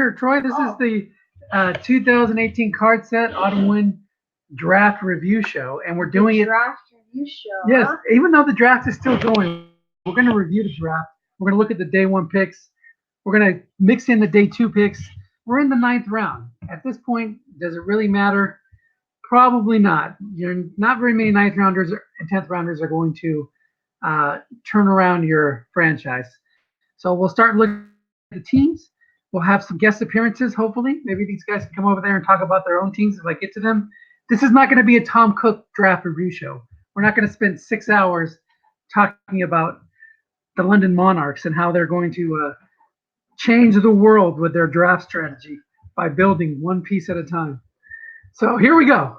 here, Troy. This is the 2018 card set Autumn Wind Draft Review Show, and we're doing it. Draft review show. Yes, Huh? even though the draft is still going, we're going to review the draft. We're going to look at the day one picks. We're going to mix in the day two picks. We're in the ninth round. At this point, does it really matter? Probably not. You're not very many ninth rounders and 10th rounders are going to turn around your franchise. So we'll start looking at the teams. We'll have some guest appearances, hopefully. Maybe these guys can come over there and talk about their own teams if I get to them. This is not going to be a Tom Cook draft review show. We're not going to spend 6 hours talking about the London Monarchs and how they're going to change the world with their draft strategy by building one piece at a time. So here we go.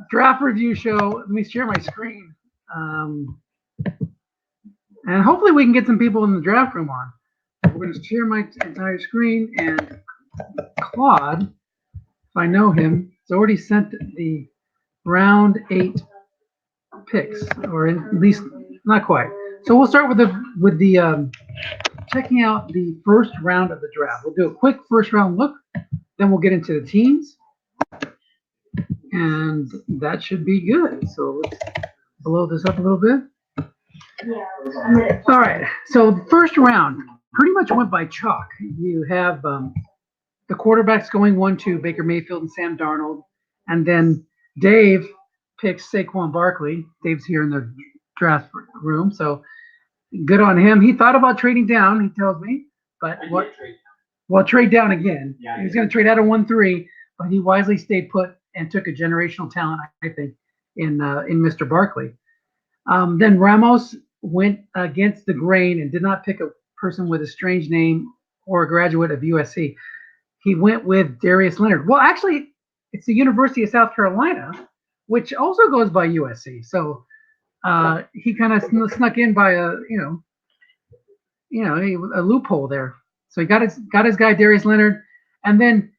Draft review show. Let me share my screen. And hopefully we can get some people in the draft room on. We're going to share my entire screen, and Claude, if I know him, has already sent the round 8 picks, or at least not quite. So we'll start with the checking out the first round of the draft. We'll do a quick first round look, then we'll get into the teams, and that should be good. So let's blow this up a little bit. All right, so the first round pretty much went by chalk. You have the quarterbacks going 1-2, Baker Mayfield and Sam Darnold, and then Dave picks Saquon Barkley. Dave's here in the draft room, so good on him. He thought about trading down, he tells me, but trade down again. Yeah, he was going to trade out of 1-3, but he wisely stayed put and took a generational talent, I think, in Mr. Barkley. Then Ramos went against the grain and did not pick a person with a strange name or a graduate of USC. He went with Darius Leonard. Well, actually, it's the University of South Carolina, which also goes by USC. So he kind of snuck in by a loophole there. So he got his guy Darius Leonard, and then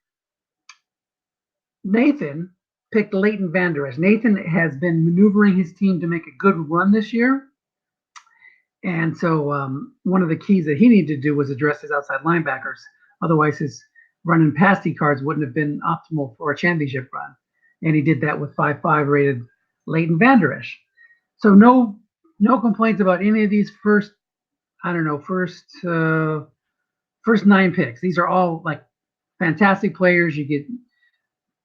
Nathan picked Leighton Vander Esch. Nathan has been maneuvering his team to make a good run this year. And so one of the keys that he needed to do was address his outside linebackers. Otherwise, his run and pass D cards wouldn't have been optimal for a championship run. And he did that with 5.5 rated Leighton Vander Esch. So no complaints about any of these first 9 picks. These are all like fantastic players. You get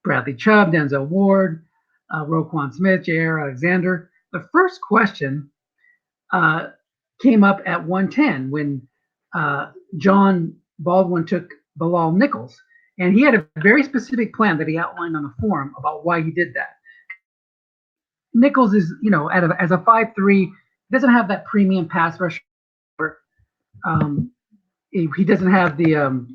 Bradley Chubb, Denzel Ward, Roquan Smith, Jair Alexander. The first question came up at 110 when John Baldwin took Bilal Nichols. And he had a very specific plan that he outlined on the forum about why he did that. Nichols is, as a 5'3", doesn't have that premium pass rusher. He doesn't have the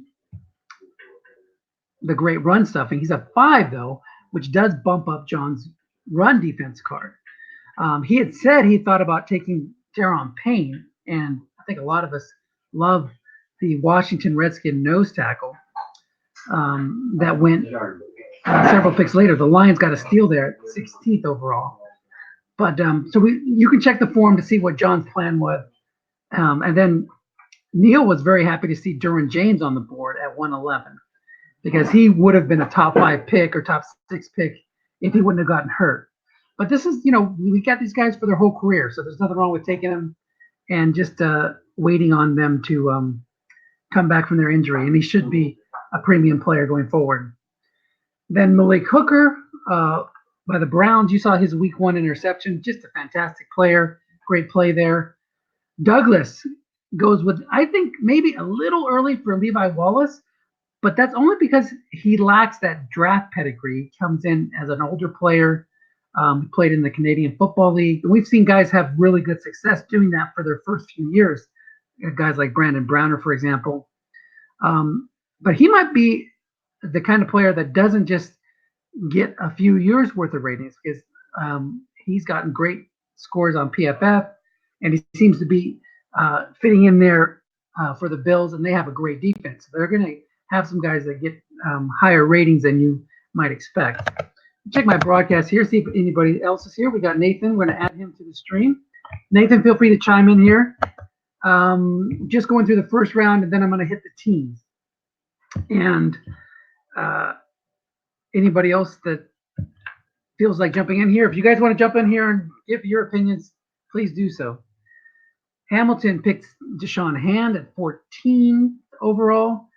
great run stuffing. He's a 5, though, which does bump up John's run defense card. He had said he thought about taking Daron Payne, and I think a lot of us love the Washington Redskin nose tackle that went several picks later. The Lions got a steal there at 16th overall. But you can check the forum to see what John's plan was. And then Neil was very happy to see Derwin James on the board at 111 because he would have been a top 5 pick or top 6 pick if he wouldn't have gotten hurt. But this is, we got these guys for their whole career, so there's nothing wrong with taking them and just waiting on them to come back from their injury. And he should be a premium player going forward. Then Malik Hooker by the Browns. You saw his week 1 interception. Just a fantastic player. Great play there. Douglas goes with, I think, maybe a little early for Levi Wallace, but that's only because he lacks that draft pedigree. He comes in as an older player. Played in the Canadian Football League. And we've seen guys have really good success doing that for their first few years. Guys like Brandon Browner, for example. But he might be the kind of player that doesn't just get a few years worth of ratings because he's gotten great scores on PFF, and he seems to be fitting in there for the Bills, and they have a great defense. They're going to have some guys that get higher ratings than you might expect. Check my broadcast here, see if anybody else is here. We got Nathan. We're going to add him to the stream. Nathan, feel free to chime in here. Just going through the first round, and then I'm going to hit the teams. And uh, anybody else that feels like jumping in here, if you guys want to jump in here and give your opinions, please do so. Hamilton picked Deshaun Hand at 14 overall.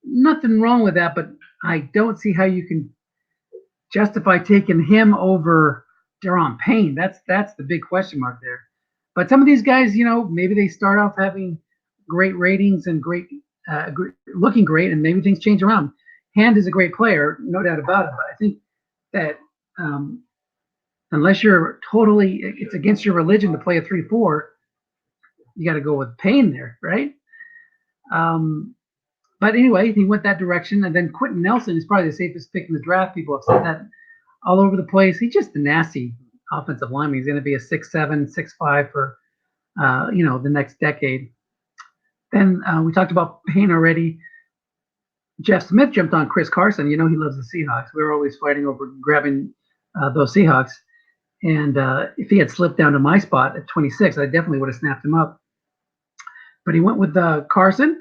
Nothing wrong with that, but I don't see how you can justify taking him over Deron Payne. That's the big question mark there. But some of these guys, maybe they start off having great ratings and looking great, and maybe things change around. Hand is a great player, no doubt about it. But I think that unless you're it's against your religion to play a 3-4, you got to go with Payne there, right? But anyway, he went that direction, and then Quentin Nelson is probably the safest pick in the draft. People have said that all over the place. He's just a nasty offensive lineman. He's going to be a 6'7", 6'5" for the next decade. Then we talked about Payne already. Jeff Smith jumped on Chris Carson. He loves the Seahawks. We were always fighting over grabbing those Seahawks. And if he had slipped down to my spot at 26, I definitely would have snapped him up. But he went with Carson.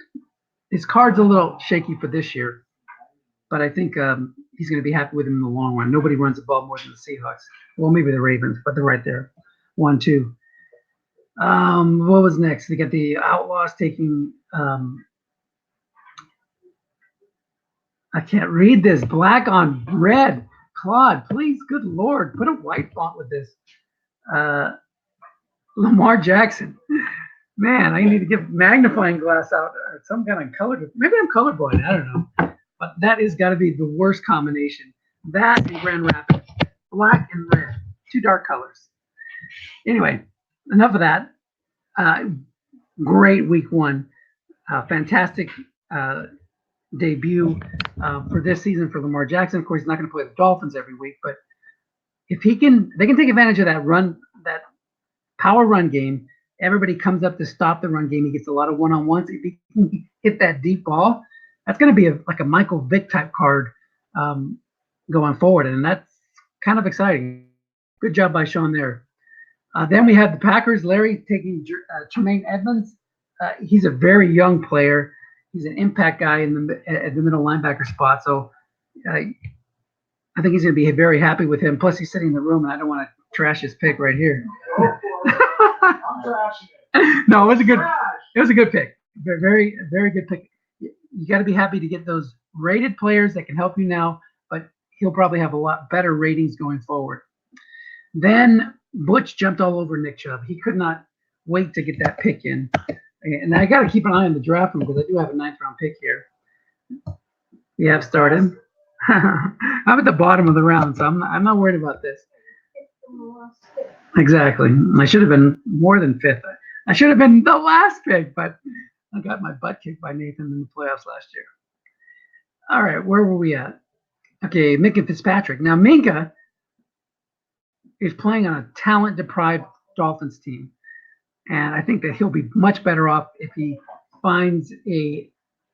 His card's a little shaky for this year, but I think he's going to be happy with him in the long run. Nobody runs the ball more than the Seahawks. Well, maybe the Ravens, but they're right there. 1-2. What was next? They got the Outlaws taking I can't read this. Black on red. Claude, please, good Lord, put a white font with this. Lamar Jackson. Man, I need to get magnifying glass out or some kind of color. Maybe I'm colorblind. I don't know. But that has got to be the worst combination. That and Grand Rapids. Black and red. Two dark colors. Anyway, enough of that. Great week one. Fantastic debut for this season for Lamar Jackson. Of course, he's not going to play the Dolphins every week, but if they can take advantage of that power run game. Everybody comes up to stop the run game. He gets a lot of one-on-ones. If he can hit that deep ball, that's going to be like a Michael Vick type card going forward, and that's kind of exciting. Good job by Sean there. Then we had the Packers. Larry taking Tremaine Edmonds. He's a very young player. He's an impact guy at the middle linebacker spot. So I think he's going to be very happy with him. Plus, he's sitting in the room, and I don't want to trash his pick right here. No, it was a good pick. Very, very good pick. You got to be happy to get those rated players that can help you now, but he'll probably have a lot better ratings going forward. Then Butch jumped all over Nick Chubb. He could not wait to get that pick in. And I got to keep an eye on the draft room because I do have a 9th round pick here. You have started. I'm at the bottom of the round, so I'm not worried about this. Exactly. I should have been more than 5th. I should have been the last pick, but I got my butt kicked by Nathan in the playoffs last year. All right, where were we at? Okay, Minkah Fitzpatrick. Now, Minkah is playing on a talent-deprived Dolphins team, and I think that he'll be much better off if he finds a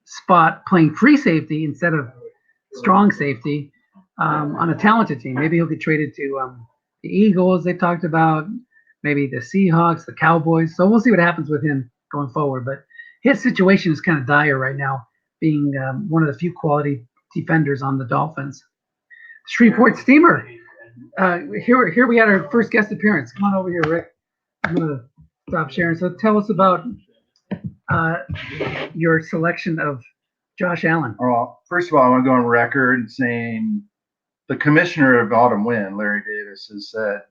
spot playing free safety instead of strong safety on a talented team. Maybe he'll get traded to the Eagles they talked about, maybe the Seahawks, the Cowboys. So we'll see what happens with him going forward. But his situation is kind of dire right now, being one of the few quality defenders on the Dolphins. Shreveport Steamer. Here we had our first guest appearance. Come on over here, Rick. I'm going to stop sharing. So tell us about your selection of Josh Allen. Well, first of all, I want to go on record saying the commissioner of Autumn Wind, Larry Davis, has said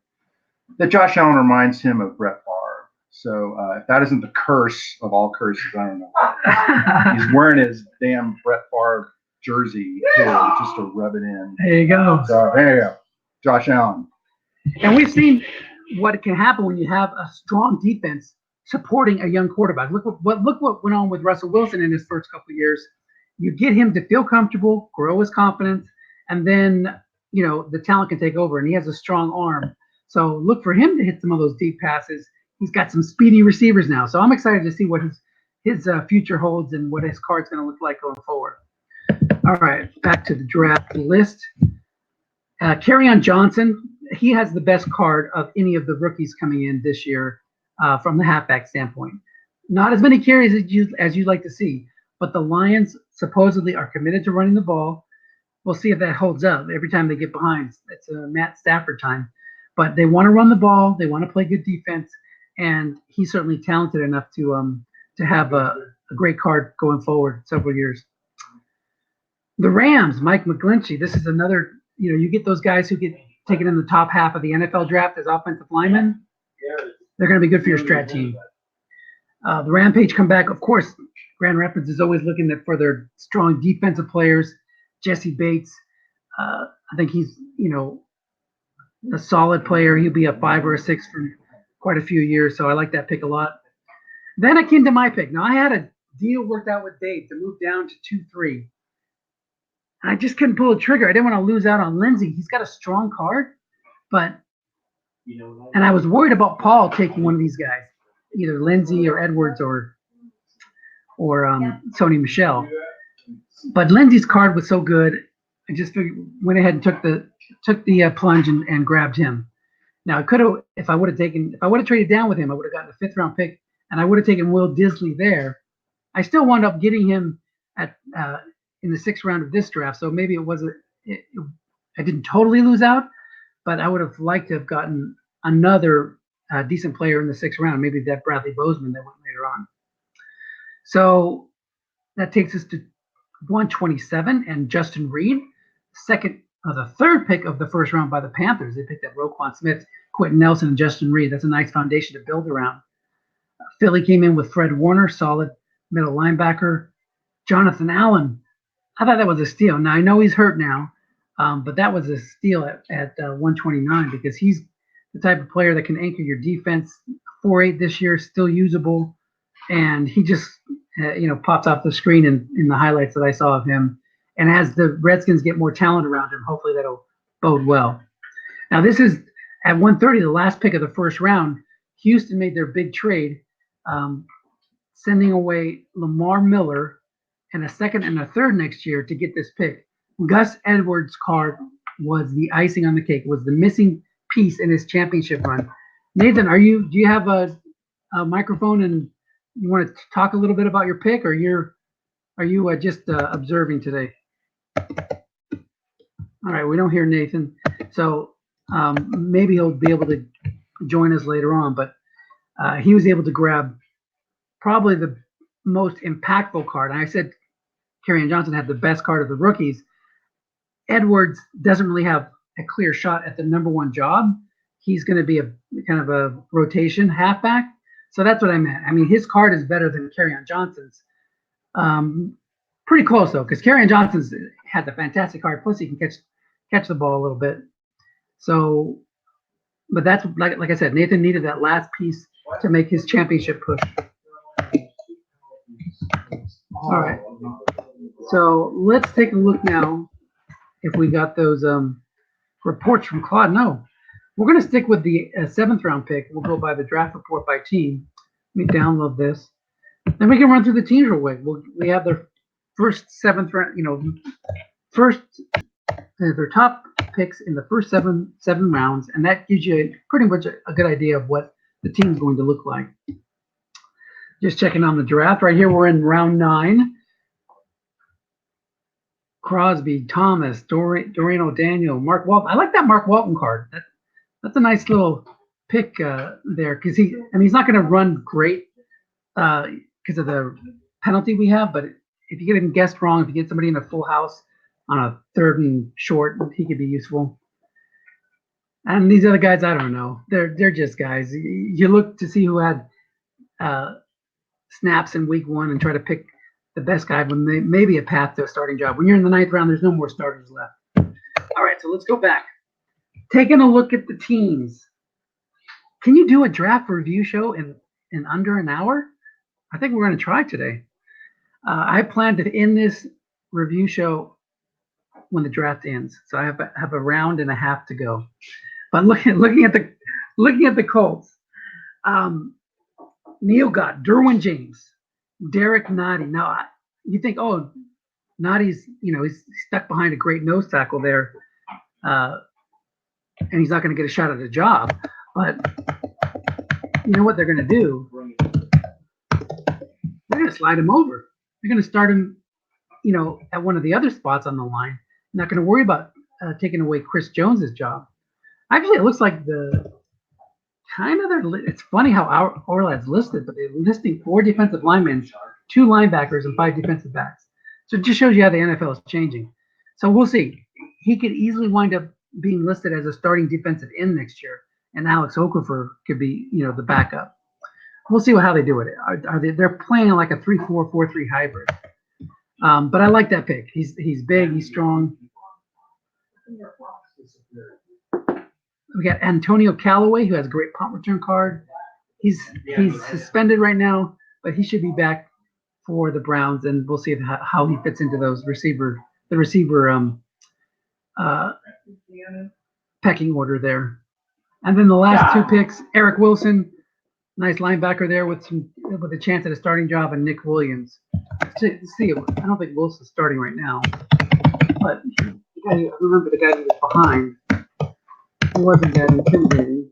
that Josh Allen reminds him of Brett Favre. So if that isn't the curse of all curses, I don't know. He's wearing his damn Brett Favre jersey too, just to rub it in. There you go. So there you go. Josh Allen. And we've seen what can happen when you have a strong defense supporting a young quarterback. Look what went on with Russell Wilson in his first couple of years. You get him to feel comfortable, grow his confidence, and then the talent can take over. And he has a strong arm, so look for him to hit some of those deep passes. He's got some speedy receivers now, so I'm excited to see what his future holds and what his card's going to look like going forward. All right, back to the draft list. Kerryon Johnson, he has the best card of any of the rookies coming in this year from the halfback standpoint. Not as many carries as you'd like to see, but the Lions supposedly are committed to running the ball. We'll see if that holds up every time they get behind. It's a Matt Stafford time. But they want to run the ball. They want to play good defense. And he's certainly talented enough to have a great card going forward several years. The Rams, Mike McGlinchey. This is another, you get those guys who get taken in the top half of the NFL draft as offensive linemen. They're going to be good for your strat team. The Rampage come back. Of course, Grand Rapids is always looking for their strong defensive players. Jesse Bates, I think he's, a solid player. He'll be a 5 or a 6 for quite a few years, so I like that pick a lot. Then I came to my pick. Now, I had a deal worked out with Dave to move down to 2-3. I just couldn't pull the trigger. I didn't want to lose out on Lindsey. He's got a strong card, and I was worried about Paul taking one of these guys, either Lindsey or Edwards or Sony Michel. But Lindsey's card was so good, I just went ahead and took the plunge and grabbed him. Now I could have, if I would have traded down with him, I would have gotten a 5th round pick, and I would have taken Will Disley there. I still wound up getting him at in the 6th round of this draft, so maybe I didn't totally lose out, but I would have liked to have gotten another decent player in the 6th round, maybe that Bradley Bozeman that went later on. So that takes us to 127, and Justin Reed, the 3rd pick of the 1st round by the Panthers. They picked up Roquan Smith, Quentin Nelson, and Justin Reed. That's a nice foundation to build around. Philly came in with Fred Warner, solid middle linebacker. Jonathan Allen, I thought that was a steal. Now, I know he's hurt now, but that was a steal at 129 because he's the type of player that can anchor your defense. 4.8 this year, still usable, and he just pops off the screen in the highlights that I saw of him. And as the Redskins get more talent around him, hopefully that'll bode well. Now, this is at 130, the last pick of the 1st round. Houston made their big trade, sending away Lamar Miller and a 2nd and a 3rd next year to get this pick. Gus Edwards' card was the icing on the cake, was the missing piece in his championship run. Nathan, do you have a microphone and you want to talk a little bit about your pick, or are you just observing today? All right, we don't hear Nathan, so maybe he'll be able to join us later on. But he was able to grab probably the most impactful card. And I said Kerryon Johnson had the best card of the rookies. Edwards doesn't really have a clear shot at the number 1 job. He's going to be a kind of a rotation halfback. So that's what I meant. I mean, his card is better than Kerryon Johnson's. Pretty close, though, because Kerryon Johnson's had the fantastic card. Plus, he can catch the ball a little bit. So, but that's, like I said, Nathan needed that last piece to make his championship push. All right. So let's take a look now if we got those reports from Claude. No. We're going to stick with the 7th round pick. We'll go by the draft report by team. Let me download this. Then we can run through the teams real quick. We have their first 7th round, their top picks in the first seven rounds, and that gives you pretty much a good idea of what the team's going to look like. Just checking on the draft. Right here, we're in round 9. Crosby, Thomas, Dorian O'Daniel, Mark Walton. I like that Mark Walton card. That's a nice little pick there because he's not going to run great because of the penalty we have. But if you get him guessed wrong, if you get somebody in a full house on a 3rd and short, he could be useful. And these other guys, I don't know. They're just guys. You look to see who had snaps in week 1 and try to pick the best guy when they maybe a path to a starting job. When you're in the 9th round, there's no more starters left. All right, so let's go back. Taking a look at the teams. Can you do a draft review show in under an hour? I think we're going to try today. I plan to end this review show when the draft ends, so I have a round and a half to go. But looking at the Colts, Neil Gott, Derwin James, Derek Nottie. Now you think, oh, Nottie's he's stuck behind a great nose tackle there. And he's not going to get a shot at a job. But you know what they're going to do? They're going to slide him over. They're going to start him, at one of the other spots on the line. Not going to worry about taking away Chris Jones's job. Actually, it looks like it's funny how Ourlad's listed, but they're listing 4 defensive linemen, 2 linebackers, and 5 defensive backs. So it just shows you how the NFL is changing. So we'll see. He could easily wind up being listed as a starting defensive end next year, and Alex Okafor could be, the backup. We'll see how they do it. They're playing like a 3-4-4-3 hybrid. But I like that pick. He's big, he's strong. We got Antonio Callaway, who has a great punt return card. He's suspended right now, but he should be back for the Browns, and we'll see how he fits into the receiver pecking order there. And then the last 2 picks, Eric Wilson, nice linebacker there with a chance at a starting job, and Nick Williams. See, I don't think Wilson's starting right now, but I remember the guy who was behind. He wasn't that intimidating.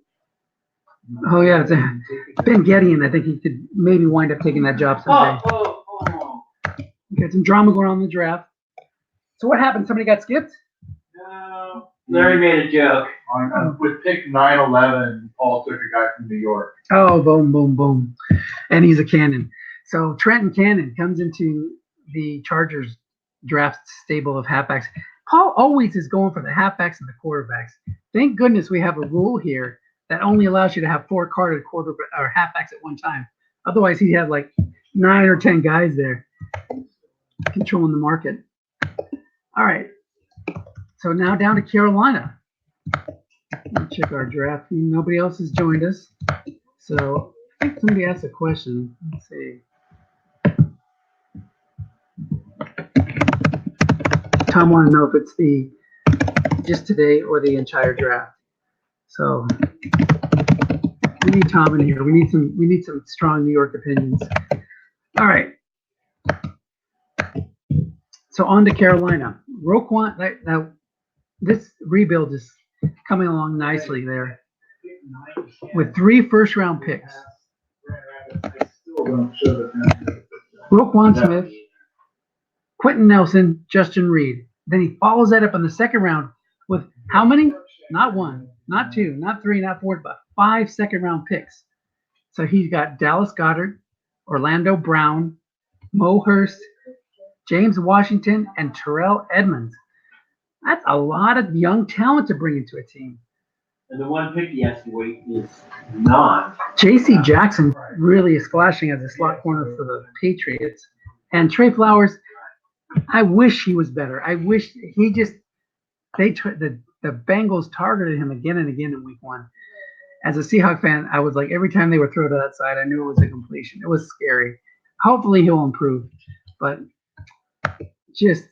Oh yeah, it's Ben Gedeon. I think he could maybe wind up taking that job someday. We got some drama going on in the draft. So what happened? Somebody got skipped? No. Larry made a joke. With pick 9-11, Paul took a guy from New York. Oh, boom, boom, boom. And he's a cannon. So Trenton Cannon comes into the Chargers draft stable of halfbacks. Paul always is going for the halfbacks and the quarterbacks. Thank goodness we have a rule here that only allows you to have 4 carded quarterback or halfbacks at one time. Otherwise, he'd have like 9 or 10 guys there controlling the market. All right. So now down to Carolina. Let's check our draft. Nobody else has joined us. So I think somebody asked a question. Let's see. Tom wanted to know if it's just today or the entire draft. So we need Tom in here. We need some strong New York opinions. All right. So on to Carolina. Roquan. Now this rebuild is coming along nicely there with 3 first-round picks. Roquan Smith, Quentin Nelson, Justin Reed. Then he follows that up in the second round with how many? Not 1, not 2, not 3, not 4, but 5 second-round picks. So he's got Dallas Goedert, Orlando Brown, Mo Hurst, James Washington, and Terrell Edmonds. That's a lot of young talent to bring into a team. And the 1 pick he has to wait is not. J.C. Jackson really is flashing as a slot corner for the Patriots. And Trey Flowers, I wish he was better. I wish the Bengals targeted him again and again in week 1. As a Seahawks fan, I was like, every time they would throw to that side, I knew it was a completion. It was scary. Hopefully he'll improve, but just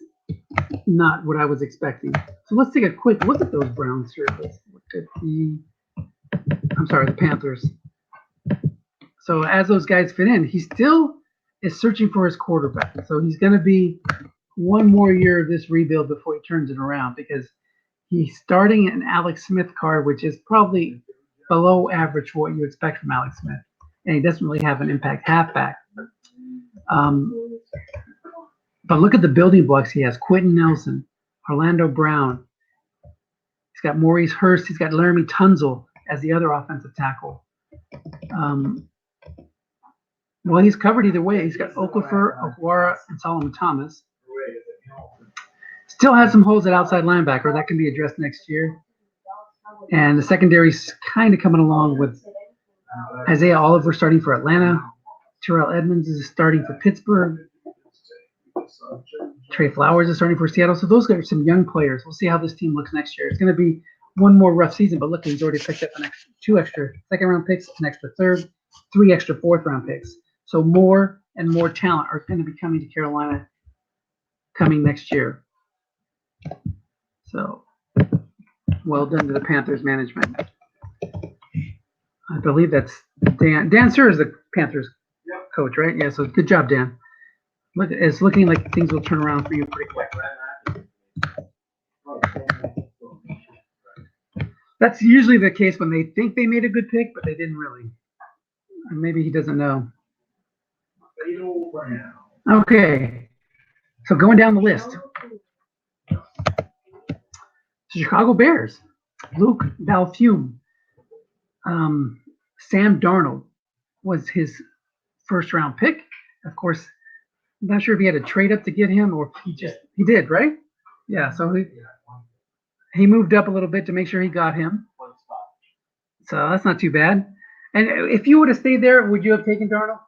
not what I was expecting. So let's take a quick look at those Browns here. Let's look at the Panthers. So as those guys fit in, he still is searching for his quarterback. So he's going to be 1 more year of this rebuild before he turns it around, because he's starting an Alex Smith card, which is probably below average for what you expect from Alex Smith. And he doesn't really have an impact halfback. But look at the building blocks he has. Quentin Nelson, Orlando Brown. He's got Maurice Hurst. He's got Laramie Tunzel as the other offensive tackle. Well, he's covered either way. He's got Okafor, Okwara, and Solomon Thomas. Still has some holes at outside linebacker. That can be addressed next year. And the secondary's kind of coming along with Isaiah Oliver starting for Atlanta. Terrell Edmonds is starting for Pittsburgh. Trey Flowers is starting for Seattle. So those guys are some young players. We'll see how this team looks next year. It's going to be 1 more rough season, but look, he's already picked up 2 extra second-round picks, an extra third, 3 extra fourth-round picks. So more and more talent are going to be coming to Carolina coming next year. So well done to the Panthers management. I believe that's Dan. Dan Sur is the Panthers coach, right? Yeah, so good job, Dan. Look, it's looking like things will turn around for you pretty quick. That's usually the case when they think they made a good pick, but they didn't really. Or maybe he doesn't know. Okay, so going down the list, Chicago Bears, Luke Valfume, Sam Darnold was his first round pick. Of course, I'm not sure if he had to trade up to get him or if he did, right? Yeah, so he moved up a little bit to make sure he got him. One spot. So that's not too bad. And if you would have stayed there, would you have taken Darnold?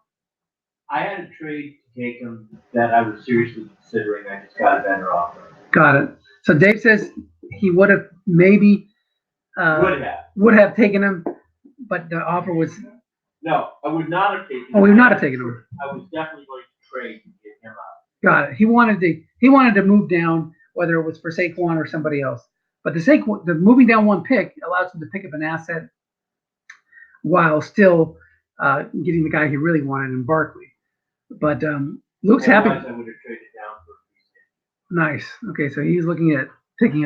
I had a trade to take him that I was seriously considering. I just got a better offer. Got it. So Dave says he would have maybe would have taken him, but the offer was. No, I would not have taken him. Oh, we would not have taken him. I was definitely going to trade to get him out. Got it. He wanted to move down, whether it was for Saquon or somebody else. But the moving down one pick allows him to pick up an asset while still getting the guy he really wanted in Barkley. But Luke's happy. Otherwise, I would have traded down for Nice. Okay, so he's looking at picking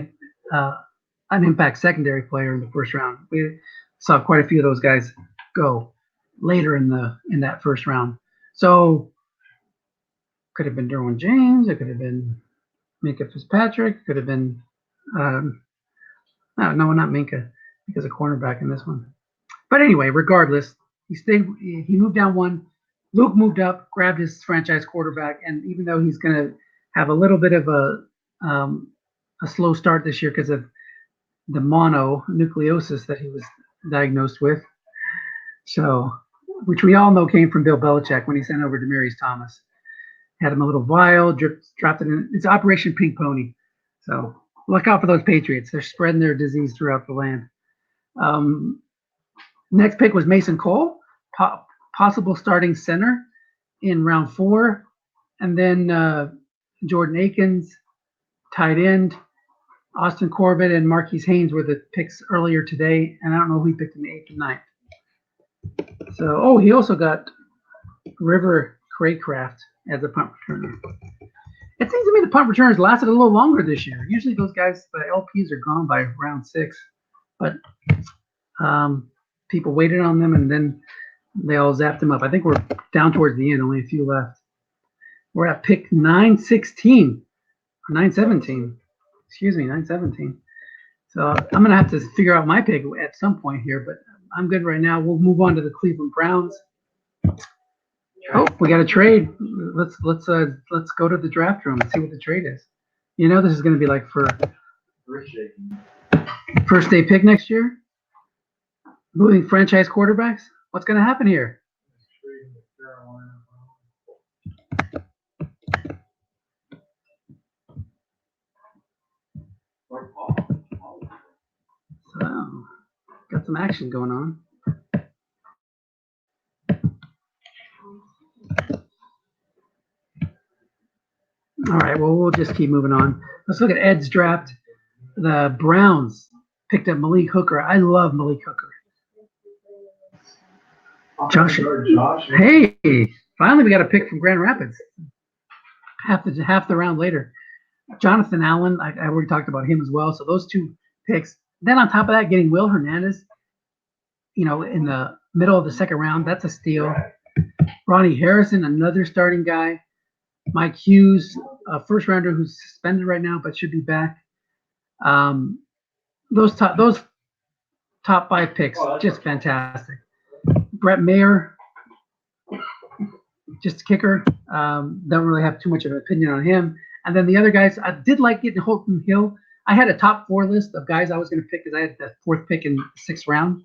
up an impact secondary player in the first round. We saw quite a few of those guys go later in that first round. So could have been Derwin James. It could have been Minkah Fitzpatrick. Could have been no, not Minkah because of cornerback in this one. But anyway, regardless, he moved down one. Luke moved up, grabbed his franchise quarterback, and even though he's going to have a little bit of a slow start this year because of the mononucleosis that he was diagnosed with, so which we all know came from Bill Belichick when he sent over Demaryius Thomas. Had him a little vial, dropped it in. It's Operation Pink Pony. So look out for those Patriots. They're spreading their disease throughout the land. Next pick was Mason Cole, possible starting center in round 4. And then Jordan Akins, tight end. Austin Corbett and Marquise Haynes were the picks earlier today. And I don't know who he picked in the 8th and 9th. So, he also got River Craycraft as a punt returner. It seems to me the punt returners lasted a little longer this year. Usually those guys, the LPs are gone by round 6. But people waited on them and then they all zapped them up. I think we're down towards the end, only a few left. We're at pick 916 or 917. Excuse me, 917. So I'm going to have to figure out my pick at some point here, but I'm good right now. We'll move on to the Cleveland Browns. Oh, we got a trade. Let's go to the draft room and see what the trade is. You know, this is going to be like for first day pick next year. Moving franchise quarterbacks. What's going to happen here? So, got some action going on. All right, well, we'll just keep moving on. Let's look at Ed's draft. The Browns picked up Malik Hooker. I love Malik Hooker. Josh. Hey, finally we got a pick from Grand Rapids. Half the round later. Jonathan Allen, I already talked about him as well. So those 2 picks. Then on top of that, getting Will Hernandez, in the middle of the 2nd round, that's a steal. Ronnie Harrison, another starting guy. Mike Hughes, a first rounder who's suspended right now but should be back. Those top 5 picks, just fantastic. Brett Mayer, just a kicker. Don't really have too much of an opinion on him. And then the other guys, I did like getting Holton Hill. I had a top 4 list of guys I was going to pick because I had the 4th pick in the 6th round,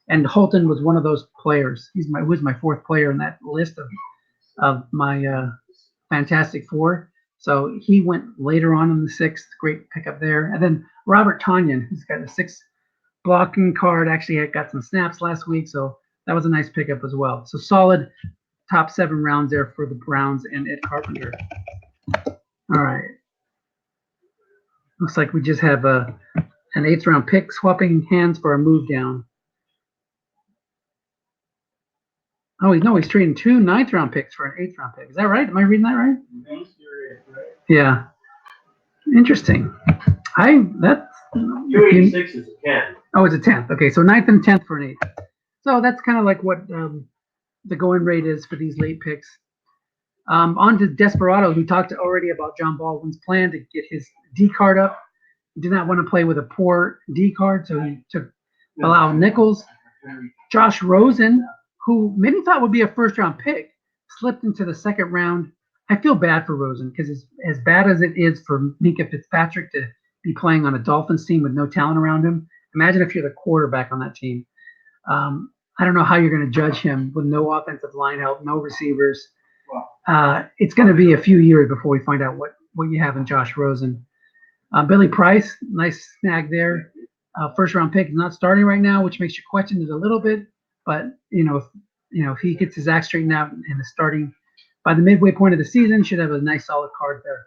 and Holton was one of those players. He was my 4th player in that list of my Fantastic 4. So he went later on in the 6th. Great pickup there. And then Robert Tonyan, who's got a 6th blocking card, actually got some snaps last week, so that was a nice pickup as well. So solid top 7 rounds there for the Browns and Ed Carpenter. All right. Looks like we just have an 8th round pick swapping hands for a move down. Oh, he's trading 2 9th round picks for an 8th round pick. Is that right? Am I reading that right? Yeah. Interesting. 286 is a 10. Oh, it's a 10th. Okay, so 9th and 10th for an 8th. So that's kind of like what the going rate is for these late picks. On to Desperados. We talked already about John Baldwin's plan to get his D card up. He did not want to play with a poor D card, so he took Bilal Nichols. Josh Rosen, who many thought would be a first-round pick, slipped into the second round. I feel bad for Rosen because as bad as it is for Minka Fitzpatrick to be playing on a Dolphins team with no talent around him, imagine if you're the quarterback on that team. I don't know how you're going to judge him with no offensive line help, no receivers. It's going to be a few years before we find out what you have in Josh Rosen. Billy Price, nice snag there. First round pick is not starting right now, which makes you question it a little bit. But if he gets his act straightened out and is starting by the midway point of the season, should have a nice solid card there.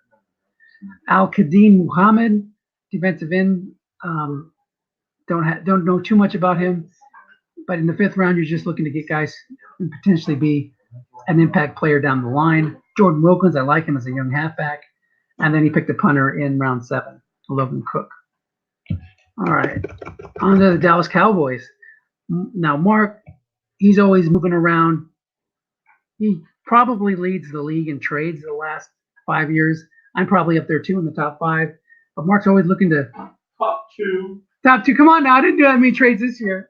Al Qadim Muhammad, defensive end. Don't know too much about him, but in the fifth round, you're just looking to get guys who potentially be an impact player down the line. Jordan Wilkins, I like him as a young halfback. And then he picked a punter in round 7, Logan Cook. All right, on to the Dallas Cowboys. Now, Mark, he's always moving around. He probably leads the league in trades the last 5 years. I'm probably up there too in the top 5. But Mark's always looking to Top two. top 2. Come on now, I didn't do that many trades this year.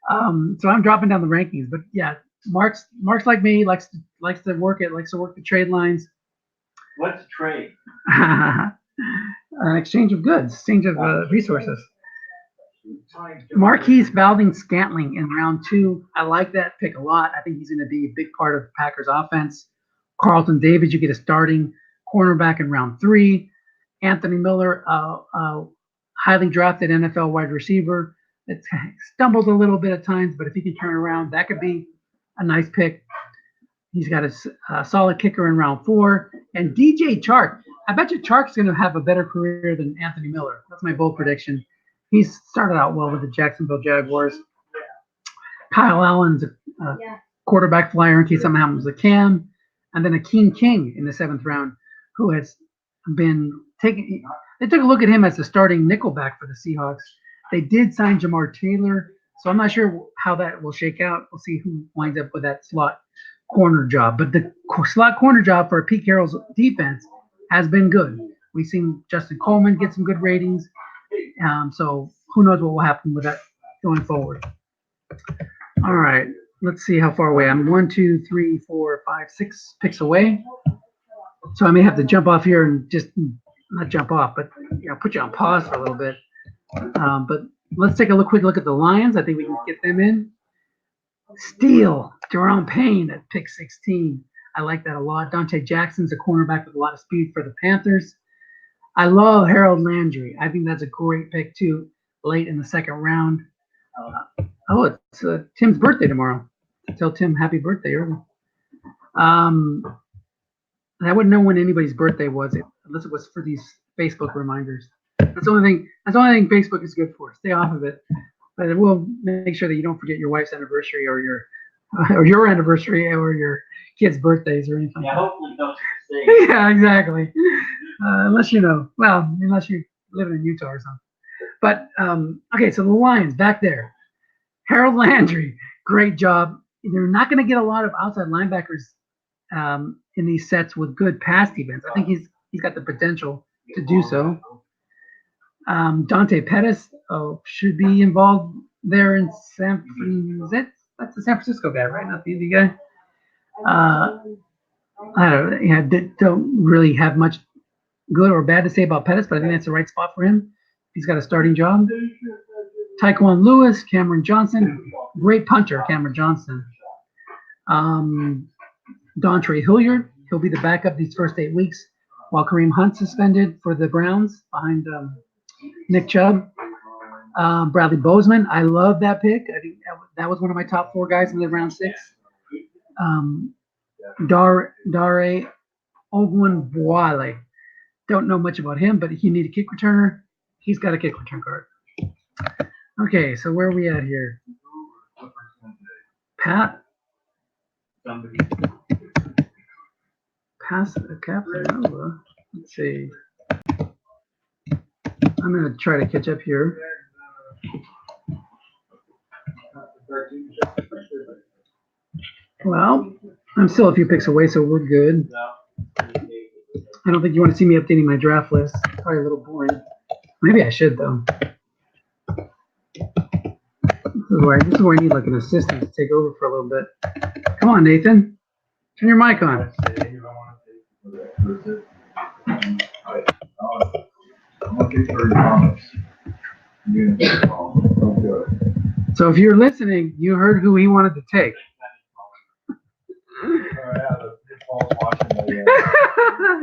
So I'm dropping down the rankings. But yeah, Mark's like me, likes to work the trade lines. What's a trade? An exchange of goods, exchange of resources. Marquise Valdes-Scantling in round 2. I like that pick a lot. I think he's going to be a big part of the Packers offense. Carlton Davis, you get a starting cornerback in round 3. Anthony Miller, highly drafted NFL wide receiver. It stumbled a little bit at times, but if he can turn around, that could be a nice pick. He's got a solid kicker in round 4. And DJ Chark. I bet you Chark's going to have a better career than Anthony Miller. That's my bold prediction. He's started out well with the Jacksonville Jaguars. Kyle Allen's a quarterback flyer in case something happens with Cam. And then Akeem King in the 7th round, who has been taking – they took a look at him as the starting nickelback for the Seahawks. They did sign Jamar Taylor, so I'm not sure how that will shake out. We'll see who winds up with that slot corner job. But the slot corner job for Pete Carroll's defense has been good. We've seen Justin Coleman get some good ratings. So who knows what will happen with that going forward. All right, let's see how far away. I'm 1, 2, 3, 4, 5, 6 picks away. So I may have to jump off here and just not jump off, but put you on pause for a little bit. But let's take a quick look at the Lions. I think we can get them in. Steele, Jerome Payne at pick 16. I like that a lot. Dante Jackson's a cornerback with a lot of speed for the Panthers. I love Harold Landry. I think that's a great pick too, late in the 2nd round. It's Tim's birthday tomorrow. Tell Tim happy birthday early. And I wouldn't know when anybody's birthday was, unless it was for these Facebook reminders. That's the only thing Facebook is good for. Stay off of it. But it will make sure that you don't forget your wife's anniversary or your anniversary or your kids' birthdays or anything. Yeah, hopefully those are the same. Yeah, exactly. Unless you live in Utah or something. But okay, so the Lions back there. Harold Landry, great job. They're not going to get a lot of outside linebackers in these sets with good pass defense. I think he's got the potential to do so. Dante Pettis should be involved there in that's the San Francisco guy, right? Not the Indy guy. I don't really have much good or bad to say about Pettis, but I think that's the right spot for him. He's got a starting job. Tyquan Lewis, Cameron Johnson, great punter, Cameron Johnson. Dontre Hilliard, he'll be the backup these first 8 weeks, while Kareem Hunt suspended for the Browns behind Nick Chubb. Bradley Bozeman, I love that pick. I think that was one of my top 4 guys in the round 6. Dare Ogunbowale. Don't know much about him, but if you need a kick returner, he's got a kick return card. Okay, so where are we at here? Pat? Somebody. Pass the Casanova. Let's see. I'm going to try to catch up here. Well, I'm still a few picks away, so we're good. No. I don't think you want to see me updating my draft list. Probably a little boring. Maybe I should though. This is where I need like an assistant to take over for a little bit. Come on, Nathan. Turn your mic on. So if you're listening, you heard who he wanted to take.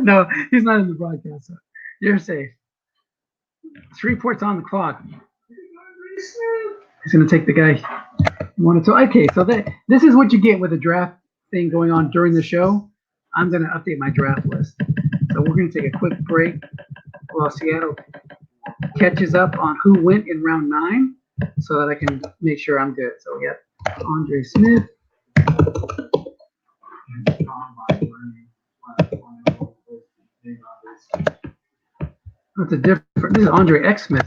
No, he's not in the broadcast. So you're safe. 3 reports on the clock. He's going to take the guy you wanted to. Okay, so this is what you get with a draft thing going on during the show. I'm going to update my draft list. So we're going to take a quick break while Seattle catches up on who went in round 9 so that I can make sure I'm good. So we got Andre Smith. That's a different. This is Andre X. Smith.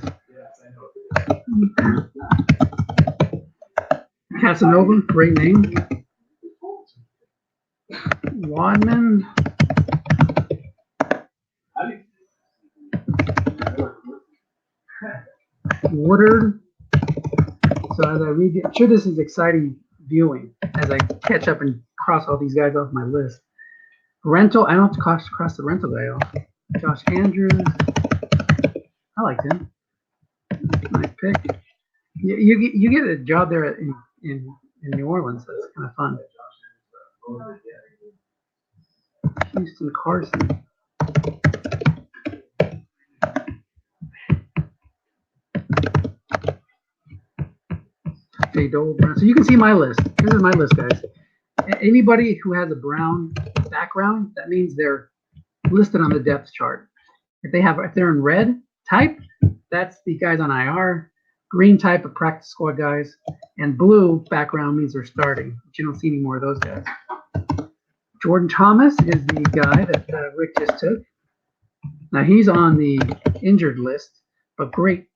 Casanova, great name. Wadman. Woodard. So as I read it, sure this is exciting viewing as I catch up and cross all these guys off my list. Rental, I don't have to cross the rental guy off. Josh Andrews. I liked him. Nice pick. You get a job there in New Orleans. So it's kind of fun. Houston Carson. Dole Brown. So you can see my list. This is my list, guys. Anybody who has a brown background, that means they're listed on the depth chart. If they're in red type, that's the guys on IR. Green type of practice squad guys, and blue background means they're starting. But you don't see any more of those guys. Jordan Thomas is the guy that Rick just took. Now he's on the injured list, but great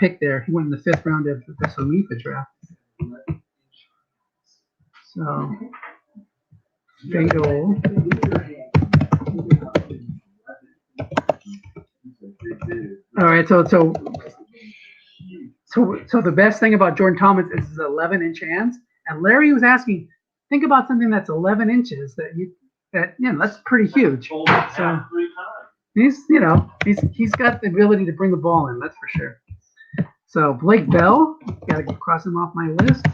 pick there. He went in the 5th round of the Somifa draft. So, Fatal. All right, so the best thing about Jordan Thomas is his 11-inch hands. And Larry was asking, think about something that's 11 inches that's pretty huge. So he's got the ability to bring the ball in, that's for sure. So Blake Bell, got to cross him off my list.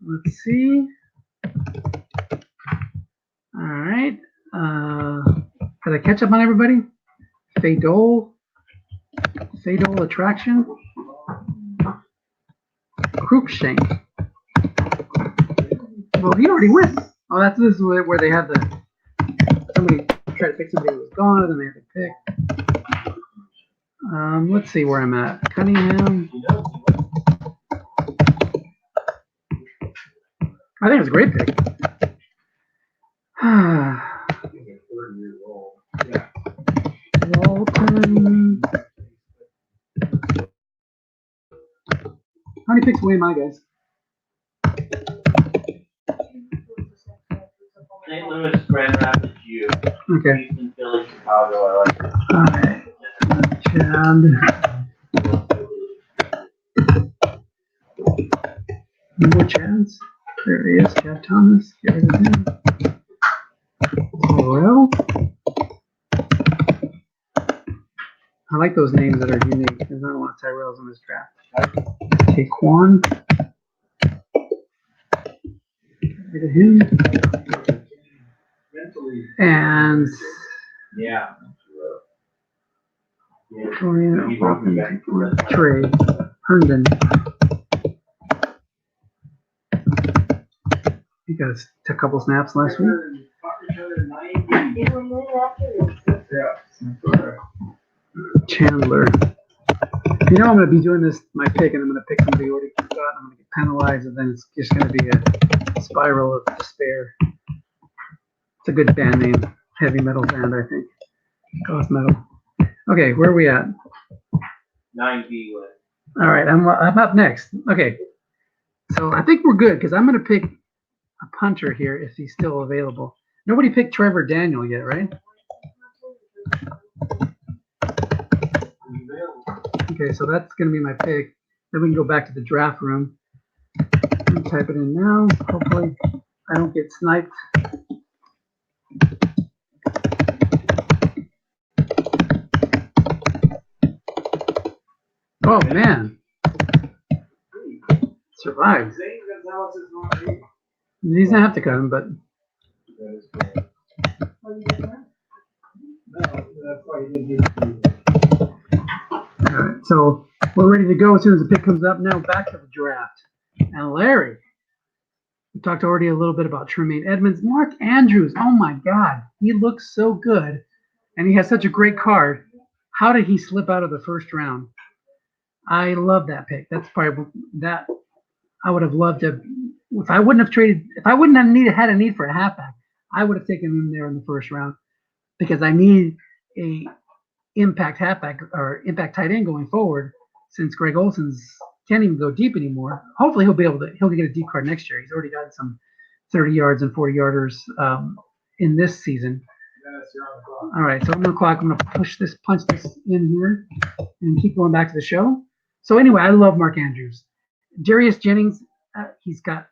Let's see. All right. Did I catch up on everybody? Fatal Attraction. Cruikshank. Well, he already went. Oh, this is where they have somebody try to pick somebody who was gone, and then they have to pick. Let's see where I'm at. Cunningham. I think it's a great pick. Walton. How many picks away am I, guys? St. Louis, Grand Rapids, you. Okay. Houston, Philly, Chicago, I like it. All right. Chad. More Chads. There he is, Chad Thomas. Get rid of him. Well, I like those names that are unique. There's not a lot of Tyrells in this draft. Taquan. Get rid of him. And Yeah. Trey Herndon. He got a couple snaps last week. Chandler. You know I'm going to be doing this, my pick, and I'm going to pick somebody already got. I'm going to get penalized, and then it's just going to be a spiral of despair. It's a good band name. Heavy metal band, I think. Goth metal. Okay, where are we at? 9B win. All right, I'm up next. Okay, so I think we're good because I'm going to pick a punter here if he's still available. Nobody picked Trevor Daniel yet, right? Okay, so that's going to be my pick. Then we can go back to the draft room and type it in now. Hopefully I don't get sniped. Oh, man. Survived. He doesn't have to cut him, but all right, so we're ready to go as soon as the pick comes up. Now back to the draft. And Larry, we talked already a little bit about Tremaine Edmonds. Mark Andrews, oh my God, he looks so good, and he has such a great card. How did he slip out of the first round? I love that pick. That's probably that I would have loved to. If I wouldn't have had a need for a halfback, I would have taken him there in the first round because I need a impact halfback or impact tight end going forward since Greg Olson's can't even go deep anymore. Hopefully he'll get a deep card next year. He's already got some 30 yards and 40 yarders in this season. All right, so I'm going to punch this in here and keep going back to the show. So anyway, I love Mark Andrews. Darius Jennings, he's got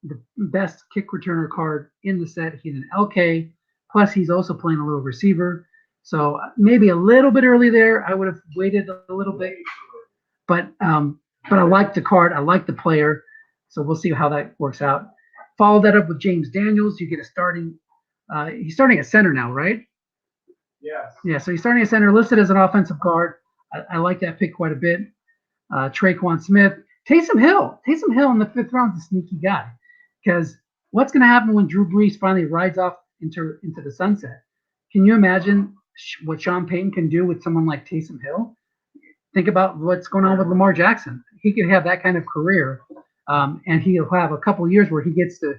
the best kick returner card in the set. He's an LK, plus he's also playing a little receiver. So maybe a little bit early there. I would have waited a little bit, but I like the card. I like the player. So we'll see how that works out. Follow that up with James Daniels. You get a starting. He's starting at center now, right? Yes. Yeah. So he's starting at center, listed as an offensive guard. I like that pick quite a bit. Traquan Smith, Taysom Hill. Taysom Hill in the 5th round is a sneaky guy, because what's going to happen when Drew Brees finally rides off into the sunset? Can you imagine what Sean Payton can do with someone like Taysom Hill? Think about what's going on with Lamar Jackson. He could have that kind of career, and he'll have a couple of years where he gets to.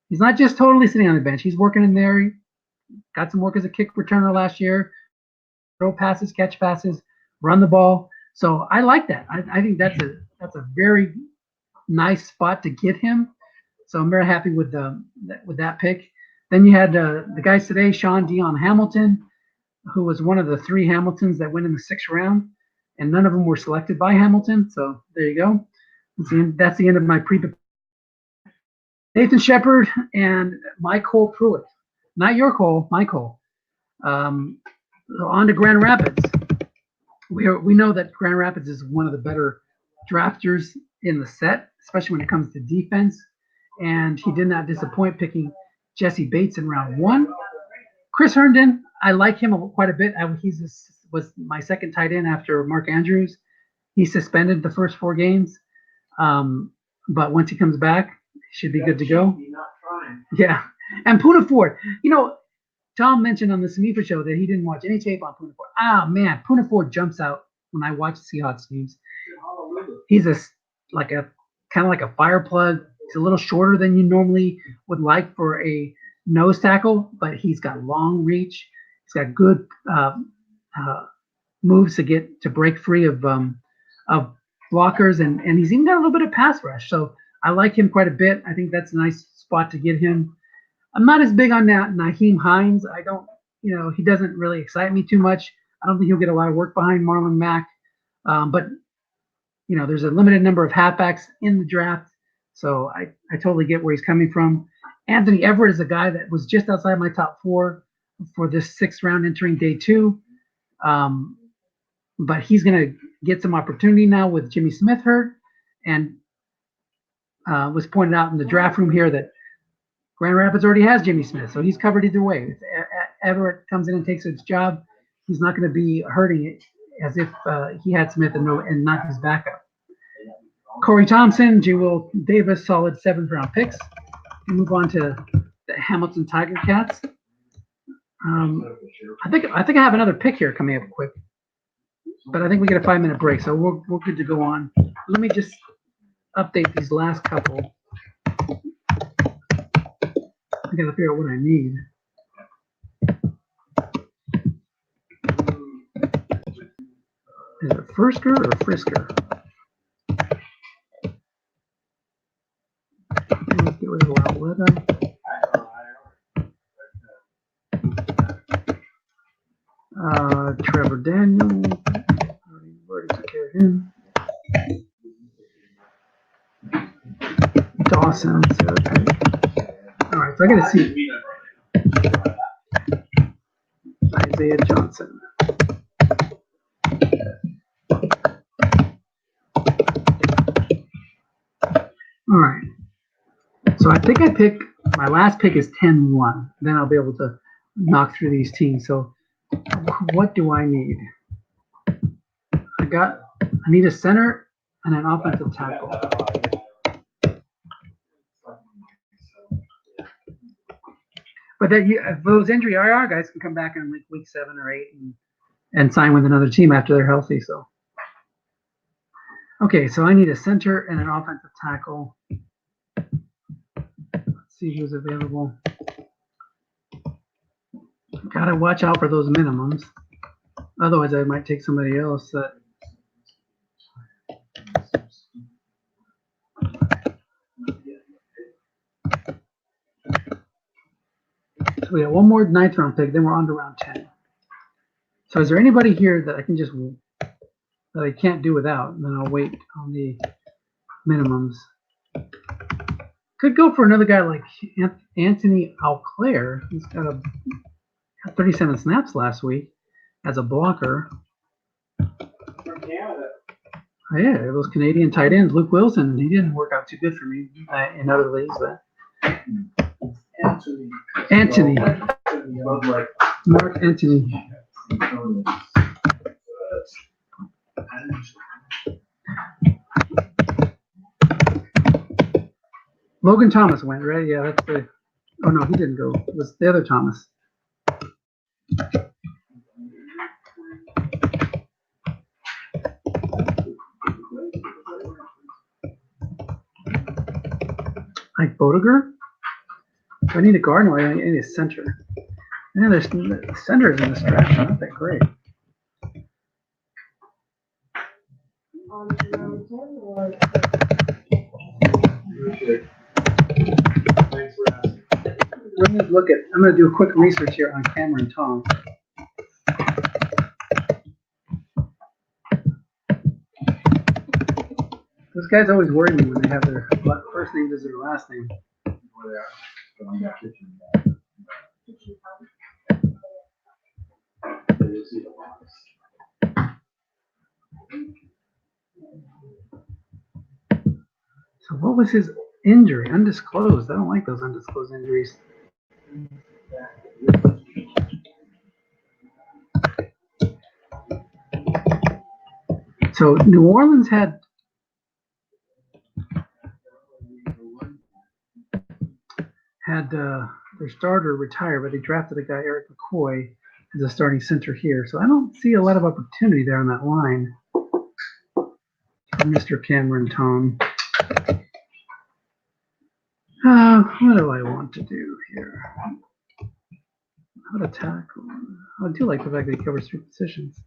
He's not just totally sitting on the bench. He's working in there. He got some work as a kick returner last year. Throw passes, catch passes, run the ball. So I like that. I think that's a very nice spot to get him. So I'm very happy with that pick. Then you had the guys today, Sean Dion Hamilton, who was one of the 3 Hamiltons that went in the 6th round, and none of them were selected by Hamilton. So there you go. That's the end of my pre. Nathan Shepard and my Cole Pruitt. Not your Cole, my Cole. On to Grand Rapids. We know that Grand Rapids is one of the better drafters in the set, especially when it comes to defense. And he did not disappoint picking Jesse Bates in round 1. Chris Herndon, I like him quite a bit. He was my second tight end after Mark Andrews. He suspended the first 4 games. But once he comes back, he should be good to go. Yeah. And Poona Ford, Tom mentioned on the Sanifa show that he didn't watch any tape on Poona Ford. Man, Poona Ford jumps out when I watch Seahawks games. He's kind of like a fire plug. He's a little shorter than you normally would like for a nose tackle, but he's got long reach. He's got good moves to break free of blockers, and he's even got a little bit of pass rush. So I like him quite a bit. I think that's a nice spot to get him. I'm not as big on that Nyheim Hines. I don't, he doesn't really excite me too much. I don't think he'll get a lot of work behind Marlon Mack. But there's a limited number of halfbacks in the draft, so I totally get where he's coming from. Anthony Everett is a guy that was just outside my top 4 for this 6th round entering day 2. But he's going to get some opportunity now with Jimmy Smith hurt, and was pointed out in the draft room here that Grand Rapids already has Jimmy Smith, so he's covered either way. If Everett comes in and takes his job, he's not going to be hurting it as if he had Smith and not his backup. Corey Thompson, G. Will Davis, solid 7th round picks. We move on to the Hamilton Tiger Cats. I think I have another pick here coming up quick, but I think we get a 5-minute break, so we're good to go on. Let me just update these last couple. I gotta figure out what I need. Is it Frisker or Frisker? Let's get rid of the loud Arboleta. Trevor Daniel. Already took care of him. Dawson. So, okay. All right, so I got to see Isaiah Johnson. All right. So I think I pick, my last pick is 10-1. Then I'll be able to knock through these teams. So what do I need? I need a center and an offensive tackle. But that if those injury IR guys can come back in like week 7 or 8 and sign with another team after they're healthy. So, okay, so I need a center and an offensive tackle. Let's see who's available. Gotta watch out for those minimums. Otherwise, I might take somebody else that. So we got one more 9th round pick, then we're on to round 10. So is there anybody here that I can just, that I can't do without? And then I'll wait on the minimums. Could go for another guy like Anthony Auclair. He's got 37 snaps last week as a blocker. From Canada. Oh, yeah, those Canadian tight ends. Luke Wilson, he didn't work out too good for me in other leagues, but Anthony. Mark Anthony. Logan Thomas went, right? Yeah, that's the. Oh no, he didn't go. It was the other Thomas. Like Bodeger? I need a guard. No, I need a center. Yeah, there's centers in this draft. Not that great. Let me look at. I'm going to do a quick research here on Cameron Tom. Those guys always worry me when they have their first name as their last name. So what was his injury? Undisclosed. I don't like those undisclosed injuries. So New Orleans had their starter retire, but they drafted a guy, Eric McCoy, as a starting center here. So I don't see a lot of opportunity there on that line for Mr. Cameron Tom. What do I want to do here? How to tackle? I do like the fact that he covers 3 positions,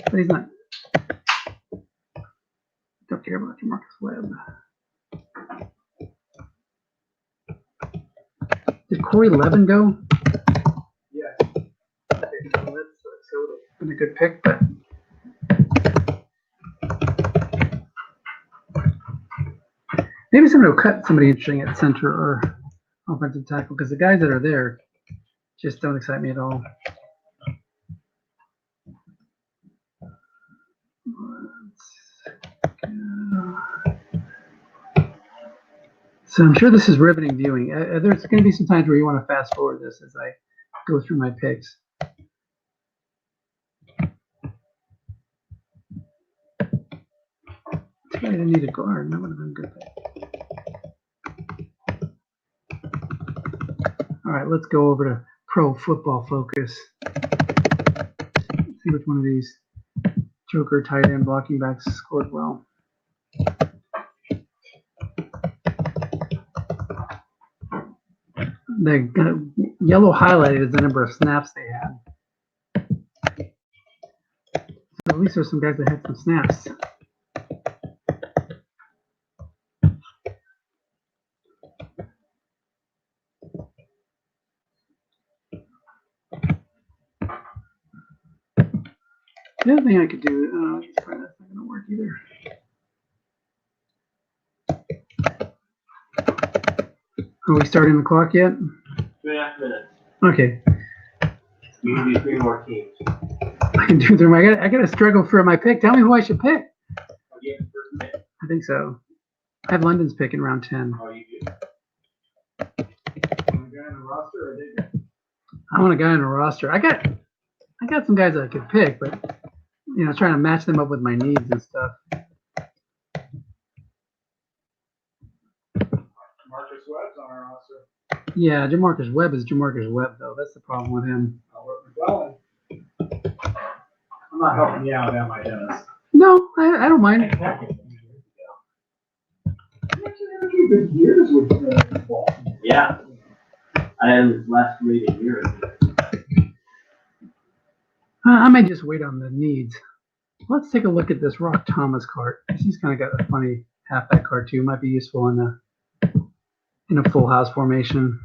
but he's not. Don't care about Marcus Webb. Did Corey Levin go? Yes. Okay, so that's been a good pick, but maybe somebody will cut somebody interesting at center or offensive tackle because the guys that are there just don't excite me at all. So I'm sure this is riveting viewing. There's going to be some times where you want to fast forward this as I go through my picks. I didn't need a guard. That would have been a good pick. All right, let's go over to Pro Football Focus. Let's see which one of these Joker tight end blocking backs scored well. The yellow highlighted is the number of snaps they had. So at least there's some guys that had some snaps. The other thing I could do, that's not gonna work either. Are we starting the clock yet? 2.5 minutes. Okay, You can do 3 more teams. I can do them. I gotta struggle for my pick. Tell me who I should pick. Oh, you have the first pick? I think so. I have London's pick in round 10. Oh, you do? I want a guy on a roster. I got some guys I could pick, but trying to match them up with my needs and stuff. Marcus Webb's on our roster. Yeah, Jamarcus Webb is Jamarcus Webb, though. That's the problem with him. Albert McClellan. I'm not helping you out, am I, Dennis? No, I don't mind. You actually had a few good years with ball. Yeah. I had his last rated year. I might just wait on the needs. Let's take a look at this Rock Thomas card. He's kind of got a funny halfback card too. Might be useful in a full house formation.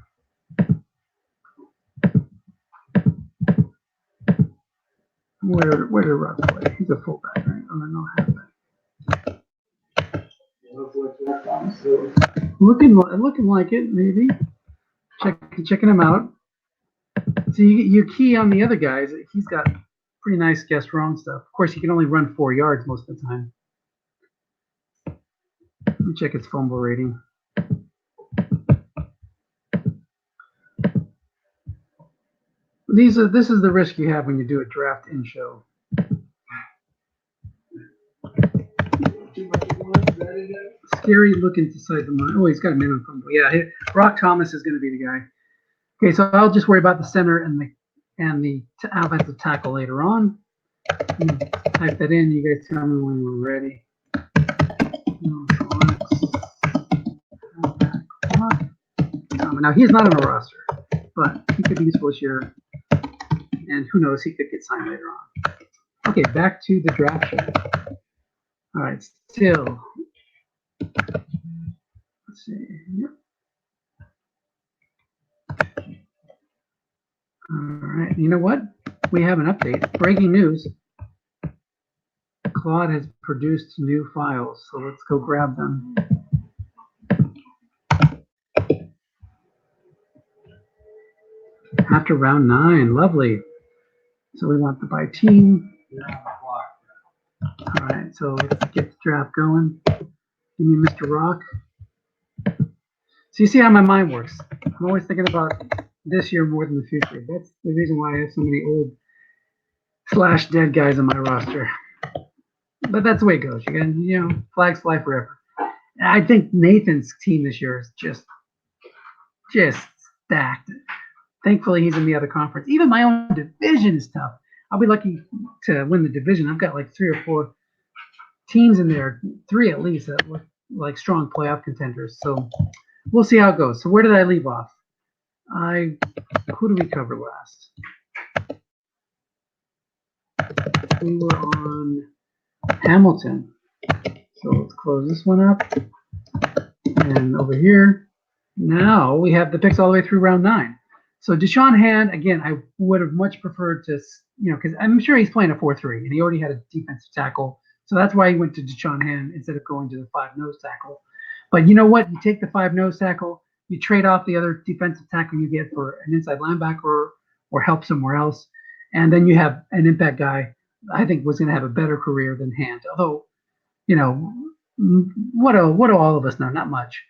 Where did Rock play? He's a fullback, right? Oh, no, halfback. Looking like it, maybe. Checking him out. So you key on the other guys. He's got pretty nice guess wrong stuff. Of course, he can only run 4 yards most of the time. Let me check his fumble rating. This is the risk you have when you do a draft in show. Scary looking to side the line. Oh, he's got a minimum fumble. Yeah, Rock Thomas is going to be the guy. Okay, so I'll just worry about the center and the offensive tackle later on. Type that in. You guys tell me when we're ready. Now he's not on a roster, but he could be useful this year. And who knows, he could get signed later on. Okay, back to the draft show. All right, still. Let's see. Yep. All right, you know what? We have an update. Breaking news. Claude has produced new files, so let's go grab them. After round 9, lovely. So we want the by team. All right, so let's get the draft going. Give me Mr. Rock. So you see how my mind works. I'm always thinking about this year more than the future. That's the reason why I have so many old / dead guys on my roster. But that's the way it goes. Flags fly forever. I think Nathan's team this year is just stacked. Thankfully, he's in the other conference. Even my own division is tough. I'll be lucky to win the division. I've got like 3 or 4 teams in there, 3 at least, that look like strong playoff contenders. So we'll see how it goes. So where did I leave off? Who did we cover last? We were on Hamilton. So let's close this one up. And over here, now we have the picks all the way through round 9. So Deshaun Hand, again, I would have much preferred to, because I'm sure he's playing a 4-3, and he already had a defensive tackle. So that's why he went to Deshaun Hand instead of going to the 5 nose tackle. But you know what? You take the 5 nose tackle, you trade off the other defensive tackle you get for an inside linebacker or help somewhere else, and then you have an impact guy I think was going to have a better career than Hand. Although, what do all of us know? Not much.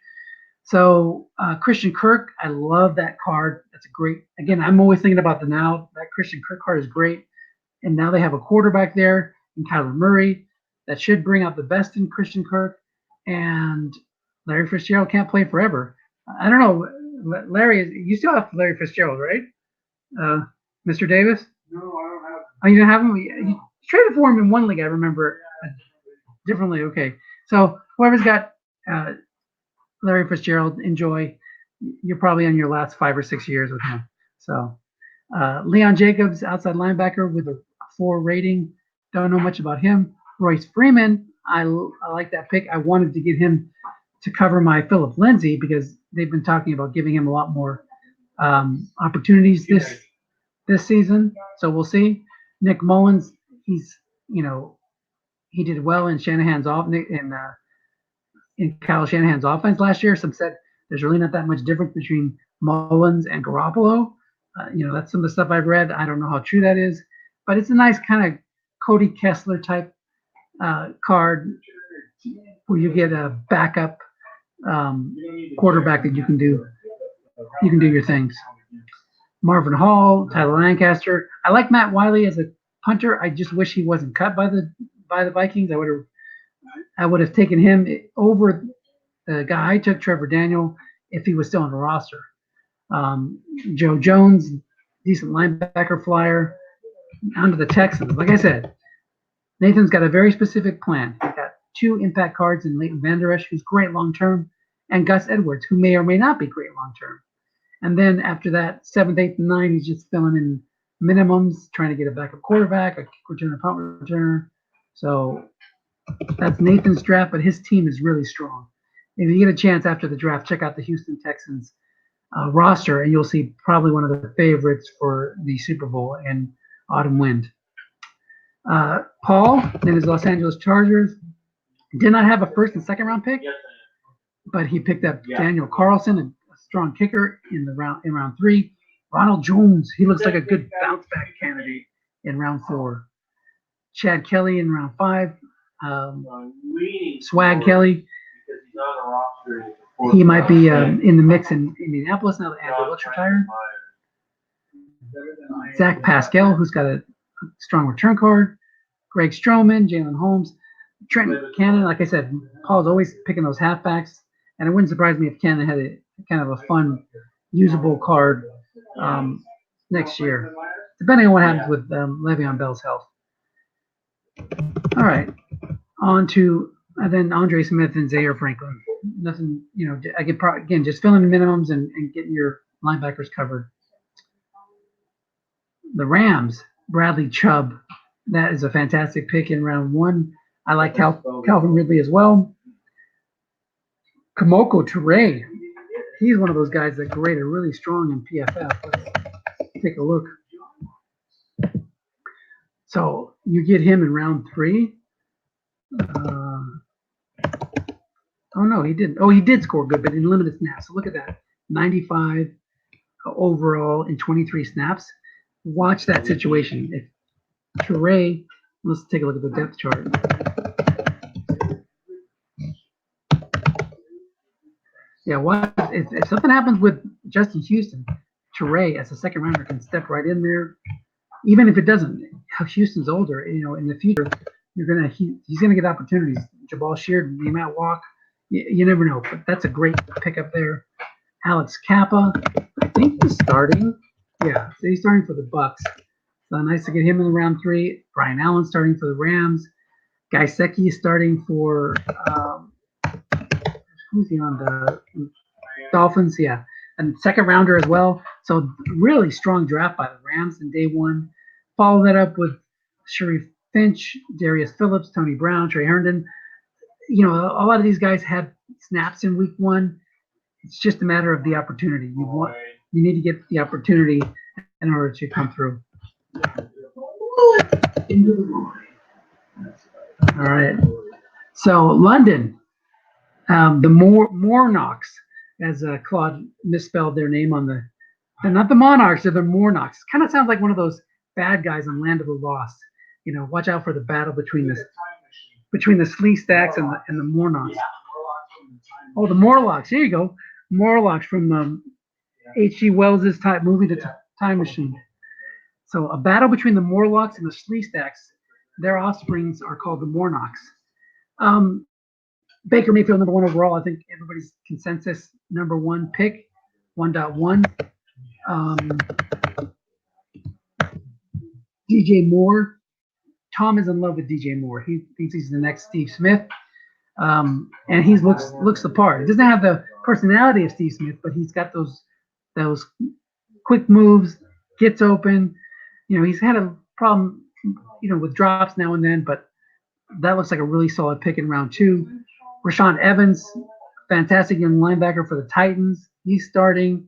So Christian Kirk, I love that card. That's a great. Again, I'm always thinking about that Christian Kirk card is great, and now they have a quarterback there in Kyler Murray that should bring out the best in Christian Kirk. And Larry Fitzgerald can't play forever. I don't know, Larry. You still have Larry Fitzgerald, right? Mr. Davis? No, I don't have. Oh, you don't have him? You traded for him in one league, I remember. Differently, okay. So whoever's got Larry Fitzgerald, enjoy. You're probably on your last 5 or 6 years with him. So Leon Jacobs, outside linebacker with a 4 rating. Don't know much about him. Royce Freeman, I like that pick. I wanted to get him to cover my Philip Lindsay because they've been talking about giving him a lot more opportunities this season. So we'll see. Nick Mullins, he's you know, he did well in Shanahan's off in Kyle Shanahan's offense last year. Some said there's really not that much difference between Mullins and Garoppolo. That's some of the stuff I've read. I don't know how true that is, but it's a nice kind of Cody Kessler type card where you get a backup quarterback that you can do your things. Marvin Hall, Tyler Lancaster. I like Matt Wiley as a punter. I just wish he wasn't cut by the Vikings. I would have taken him over the guy I took, Trevor Daniel, if he was still on the roster. Joe Jones, decent linebacker flyer. Onto the Texans. Like I said, Nathan's got a very specific plan. He's got 2 impact cards in Leighton Vander Esch, who's great long term, and Gus Edwards, who may or may not be great long term. And then after that, 7th, 8th, and 9th, he's just filling in minimums, trying to get a backup quarterback, a kick returner, punt returner. So that's Nathan's draft, but his team is really strong. If you get a chance after the draft, check out the Houston Texans roster, and you'll see probably one of the favorites for the Super Bowl and Autumn Wind. Paul and his Los Angeles Chargers did not have a first and second round pick, but he picked up Daniel Carlson, a strong kicker in round 3. Ronald Jones, he looks like a good bounce back candidate in round 4. Chad Kelly in round 5. Swag Kelly, he might be in the mix in Indianapolis now that Andrew Luck's retired. Zach Pascal, who's got a strong return card. Greg Stroman, Jalen Holmes, Trent Cannon. Like I said, Paul's always picking those halfbacks, and it wouldn't surprise me if Cannon had a kind of a fun, usable card next year, depending on what happens with Le'Veon Bell's health. All right, on to then Andre Smith and Zaire Franklin. Nothing, I could again just fill in the minimums and getting your linebackers covered. The Rams, Bradley Chubb. That is a fantastic pick in round 1. I like Calvin Ridley as well. Kamoko Toure. He's one of those guys that graded really strong in PFF. Let's take a look. So you get him in round 3. Oh, no, he didn't. Oh, he did score good, but in limited snaps. So look at that. 95 overall in 23 snaps. Watch that situation. If Toure, let's take a look at the depth chart. Yeah, if something happens with Justin Houston, Toure as a second rounder can step right in there. Even if it doesn't, Houston's older. In the future, he's gonna get opportunities. Jabal Sheard, he might walk. You never know, but that's a great pickup there. Alex Kappa, I think he's starting. Yeah, so he's starting for the Bucks. So nice to get him in round 3. Brian Allen starting for the Rams. Guy Secchi starting for who's he on the Dolphins? Yeah, and second rounder as well. So really strong draft by the Rams in day 1. Follow that up with Sharif Finch, Darius Phillips, Tony Brown, Trey Herndon. A lot of these guys had snaps in week 1. It's just a matter of the opportunity. You need to get the opportunity in order to come through. All right. So London, the Mornocks, as Claude misspelled their name on they're not the Monarchs, they're the Mornocks. Kind of sounds like one of those bad guys on Land of the Lost. Watch out for the battle between the Slee Stacks and the Mornocks. Oh, the Morlocks. Here you go. Morlocks from H.G. Wells' type movie, The Time Machine. So a battle between the Morlocks and the Slee Stacks. Their offsprings are called the Mornocks. Baker Mayfield, number 1 overall. I think everybody's consensus number 1 pick, 1.1. DJ Moore. Tom is in love with DJ Moore. He thinks he's the next Steve Smith. And he looks the part. He doesn't have the personality of Steve Smith, but he's got those quick moves, gets open. He's had a problem, with drops now and then, but that looks like a really solid pick in round 2. Rashaan Evans, fantastic young linebacker for the Titans. He's starting.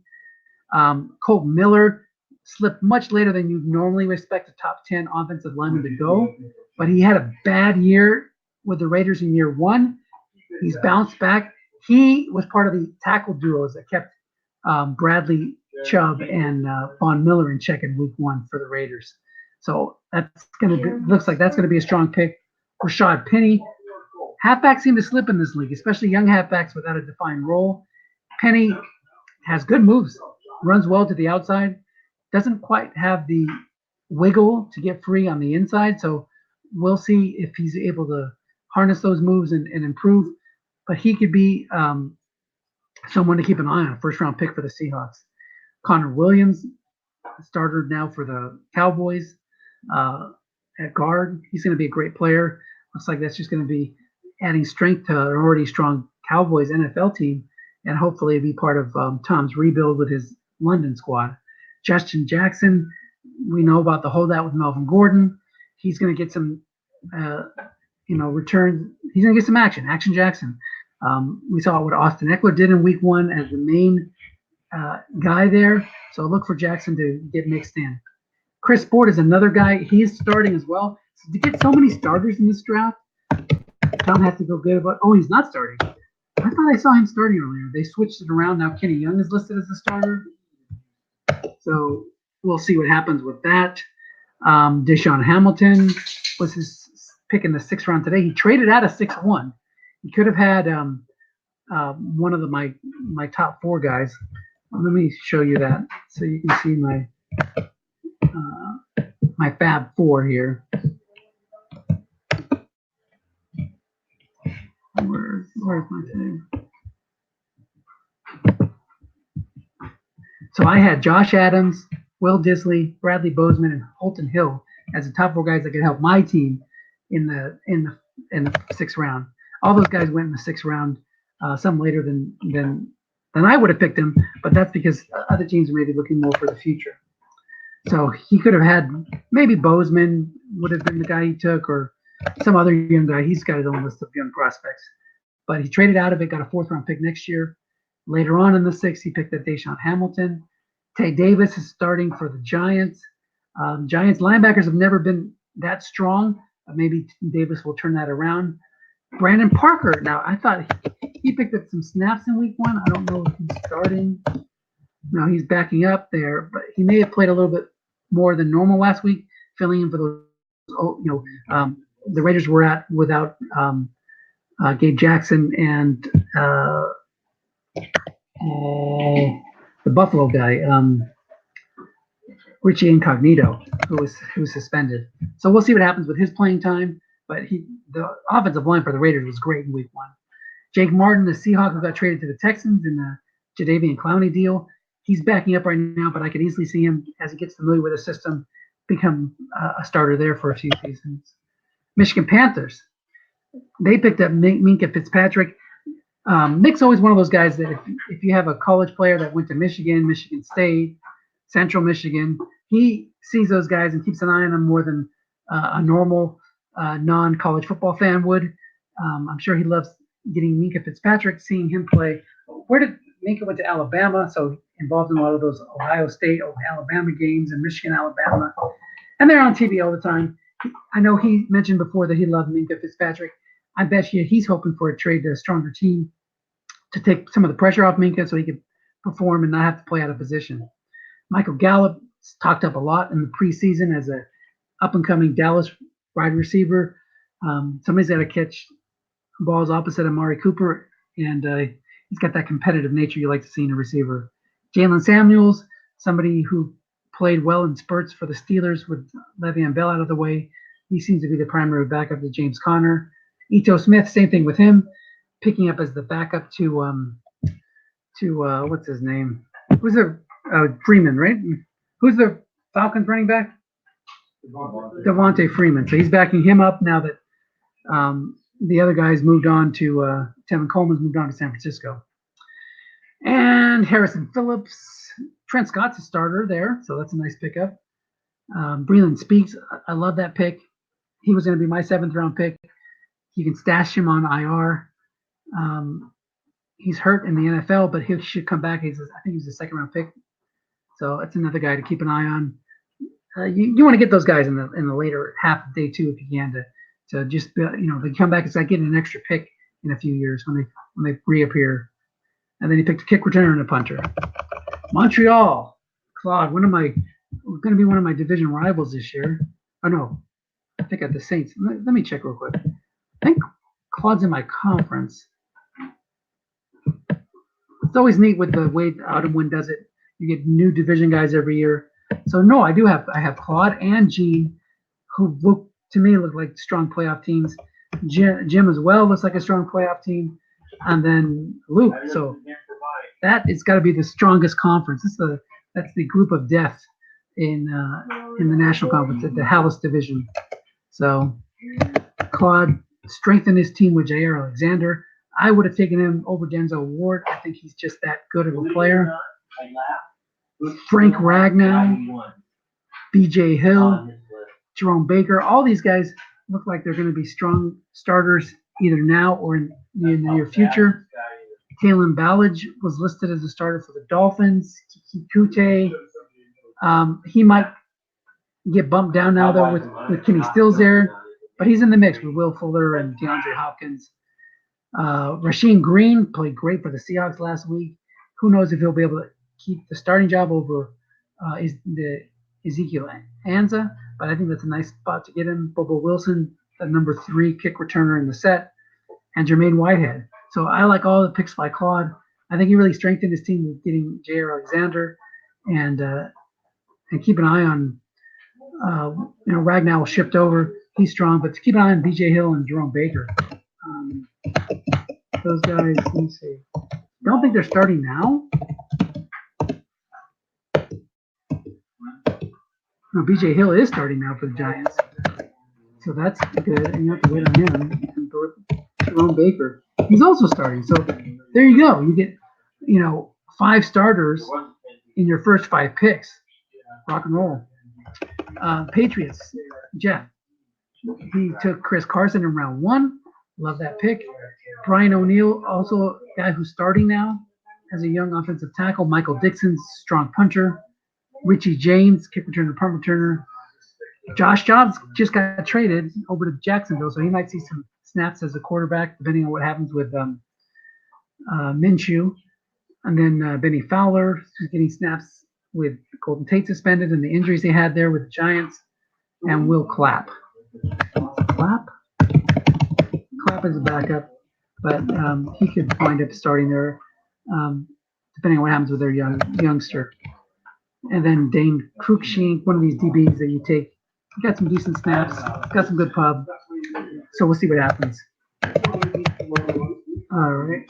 Colt Miller slipped much later than you normally expect a top 10 offensive lineman to go. but he had a bad year with the Raiders in year one. He's bounced back. He was part of the tackle duos that kept Bradley Chubb and Von Miller in check in week one for the Raiders. So looks like that's going to be a strong pick. Rashad Penny. Halfbacks seem to slip in this league, especially young halfbacks without a defined role. Penny has good moves, runs well to the outside, doesn't quite have the wiggle to get free on the inside. So we'll see if he's able to harness those moves and improve. But he could be someone to keep an eye on, a first-round pick for the Seahawks. Connor Williams, starter now for the Cowboys at guard. He's going to be a great player. Looks like that's just going to be adding strength to an already strong Cowboys NFL team, and hopefully be part of Tom's rebuild with his London squad. Justin Jackson, we know about the holdout with Melvin Gordon. He's going to get some, return. He's going to get some action. Action Jackson. We saw what Austin Eckler did in week one as the main guy there. So look for Jackson to get mixed in. Chris Ford is another guy. He's starting as well. So to get so many starters in this draft, Tom has to feel good about. Oh, he's not starting. I thought I saw him starting earlier. They switched it around. Now Kenny Young is listed as the starter. So we'll see what happens with that. Deshaun Hamilton was his pick in the 6th round today. He traded out of 6-1. He could have had one of my top 4 guys. Let me show you that so you can see my Fab 4 here. Where's my thing? So I had Josh Adams, Will Disley, Bradley Bozeman, and Holton Hill as the top 4 guys that could help my team in the 6th round. All those guys went in the 6th round, some later than I would have picked them, but that's because other teams are maybe looking more for the future. So he could have had maybe Bozeman would have been the guy he took, or some other young guy. He's got his own list of young prospects, but he traded out of it, got a 4th round pick next year. Later on in the 6th, he picked up Deshaun Hamilton. Tay Davis is starting for the Giants. Giants linebackers have never been that strong. Maybe Davis will turn that around. Brandon Parker. Now, I thought he picked up some snaps in week one. I don't know if he's starting. No, he's backing up there, but he may have played a little bit more than normal last week, filling in for those. The Raiders were without Gabe Jackson and the Buffalo guy, Richie Incognito, who was suspended. So we'll see what happens with his playing time. But the offensive line for the Raiders was great in week one. Jake Martin, the Seahawk who got traded to the Texans in the Jadeveon Clowney deal, he's backing up right now, but I could easily see him, as he gets familiar with the system, become a starter there for a few seasons. Michigan Panthers, they picked up Minkah Fitzpatrick. Mick's always one of those guys that if you have a college player that went to Michigan, Michigan State, Central Michigan, he sees those guys and keeps an eye on them more than a normal non-college football fan would. I'm sure he loves getting Minkah Fitzpatrick, seeing him play. Minkah went to Alabama, so involved in a lot of those Ohio State, Alabama games and Michigan, Alabama. And they're on TV all the time. I know he mentioned before that he loved Minkah Fitzpatrick. I bet you he's hoping for a trade to a stronger team to take some of the pressure off Minkah so he could perform and not have to play out of position. Michael Gallup talked up a lot in the preseason as a up-and-coming Dallas wide receiver. Somebody's got to catch balls opposite Amari Cooper, and he's got that competitive nature you like to see in a receiver. Jalen Samuels, somebody who played well in spurts for the Steelers with Le'Veon Bell out of the way. He seems to be the primary backup to James Conner. Ito Smith, same thing with him, picking up as the backup to what's his name? Who's the Freeman, right? Who's the Falcons running back? Devontae Freeman. So he's backing him up now that the other guys moved on to Tevin Coleman's moved on to San Francisco. And Harrison Phillips, Trent Scott's a starter there, so that's a nice pickup. Breland Speaks, I love that pick. He was going to be my 7th round pick. You can stash him on IR. He's hurt in the NFL, but he should come back. I think he's a 2nd round pick. So that's another guy to keep an eye on. you want to get those guys in the later half of day two if you can to just they come back. It's like getting an extra pick in a few years when they reappear. And then he picked a kick returner and a punter. Montreal, Claude, going to be one of my division rivals this year. Oh no, I think at the Saints. Let me check real quick. I think Claude's in my conference. It's always neat with the way Autumn Wind does it. You get new division guys every year. So no, I have Claude and Gene, who look like strong playoff teams. Jim as well looks like a strong playoff team, and then Luke. So that it's got to be the strongest conference. That's the group of death in the National Conference, the Hallis division. So Claude strengthened his team with Jair Alexander. I would have taken him over Denzel Ward. I think he's just that good of a player. Frank Ragnow, B.J. Hill, Jerome Baker, all these guys look like they're going to be strong starters either now or in the near future. Kalen Ballage was listed as a starter for the Dolphins. Kute, he might get bumped down now though with Kenny Stills there, but he's in the mix with Will Fuller and DeAndre Hopkins. Rasheem Green played great for the Seahawks last week. Who knows if he'll be able to keep the starting job over Ezekiel Anza, but I think that's a nice spot to get him. Bobo Wilson, the number 3 kick returner in the set, and Jermaine Whitehead. So I like all the picks by Claude. I think he really strengthened his team with getting Jair Alexander, and keep an eye on Ragnow will shift over. He's strong, but to keep an eye on B.J. Hill and Jerome Baker. Those guys, let me see. Don't think they're starting now. No, B.J. Hill is starting now for the Giants. So that's good. And you have to wait on him. And Jerome Baker, he's also starting. So there you go. You get, 5 starters in your first 5 picks. Rock and roll. Patriots, Jeff. He took Chris Carson in round 1. Love that pick. Brian O'Neill, also a guy who's starting now as a young offensive tackle. Michael Dixon's strong puncher. Richie James, kick returner, punt returner. Josh Jobs just got traded over to Jacksonville, so he might see some snaps as a quarterback, depending on what happens with Minshew. And then Benny Fowler, who's getting snaps with Golden Tate suspended and the injuries they had there with the Giants. And Will Clapp. Clapp is a backup, but he could wind up starting there, depending on what happens with their youngster. And then Dane Cruikshank, one of these DBs that you take. He got some decent snaps, got some good pub. So we'll see what happens. All right.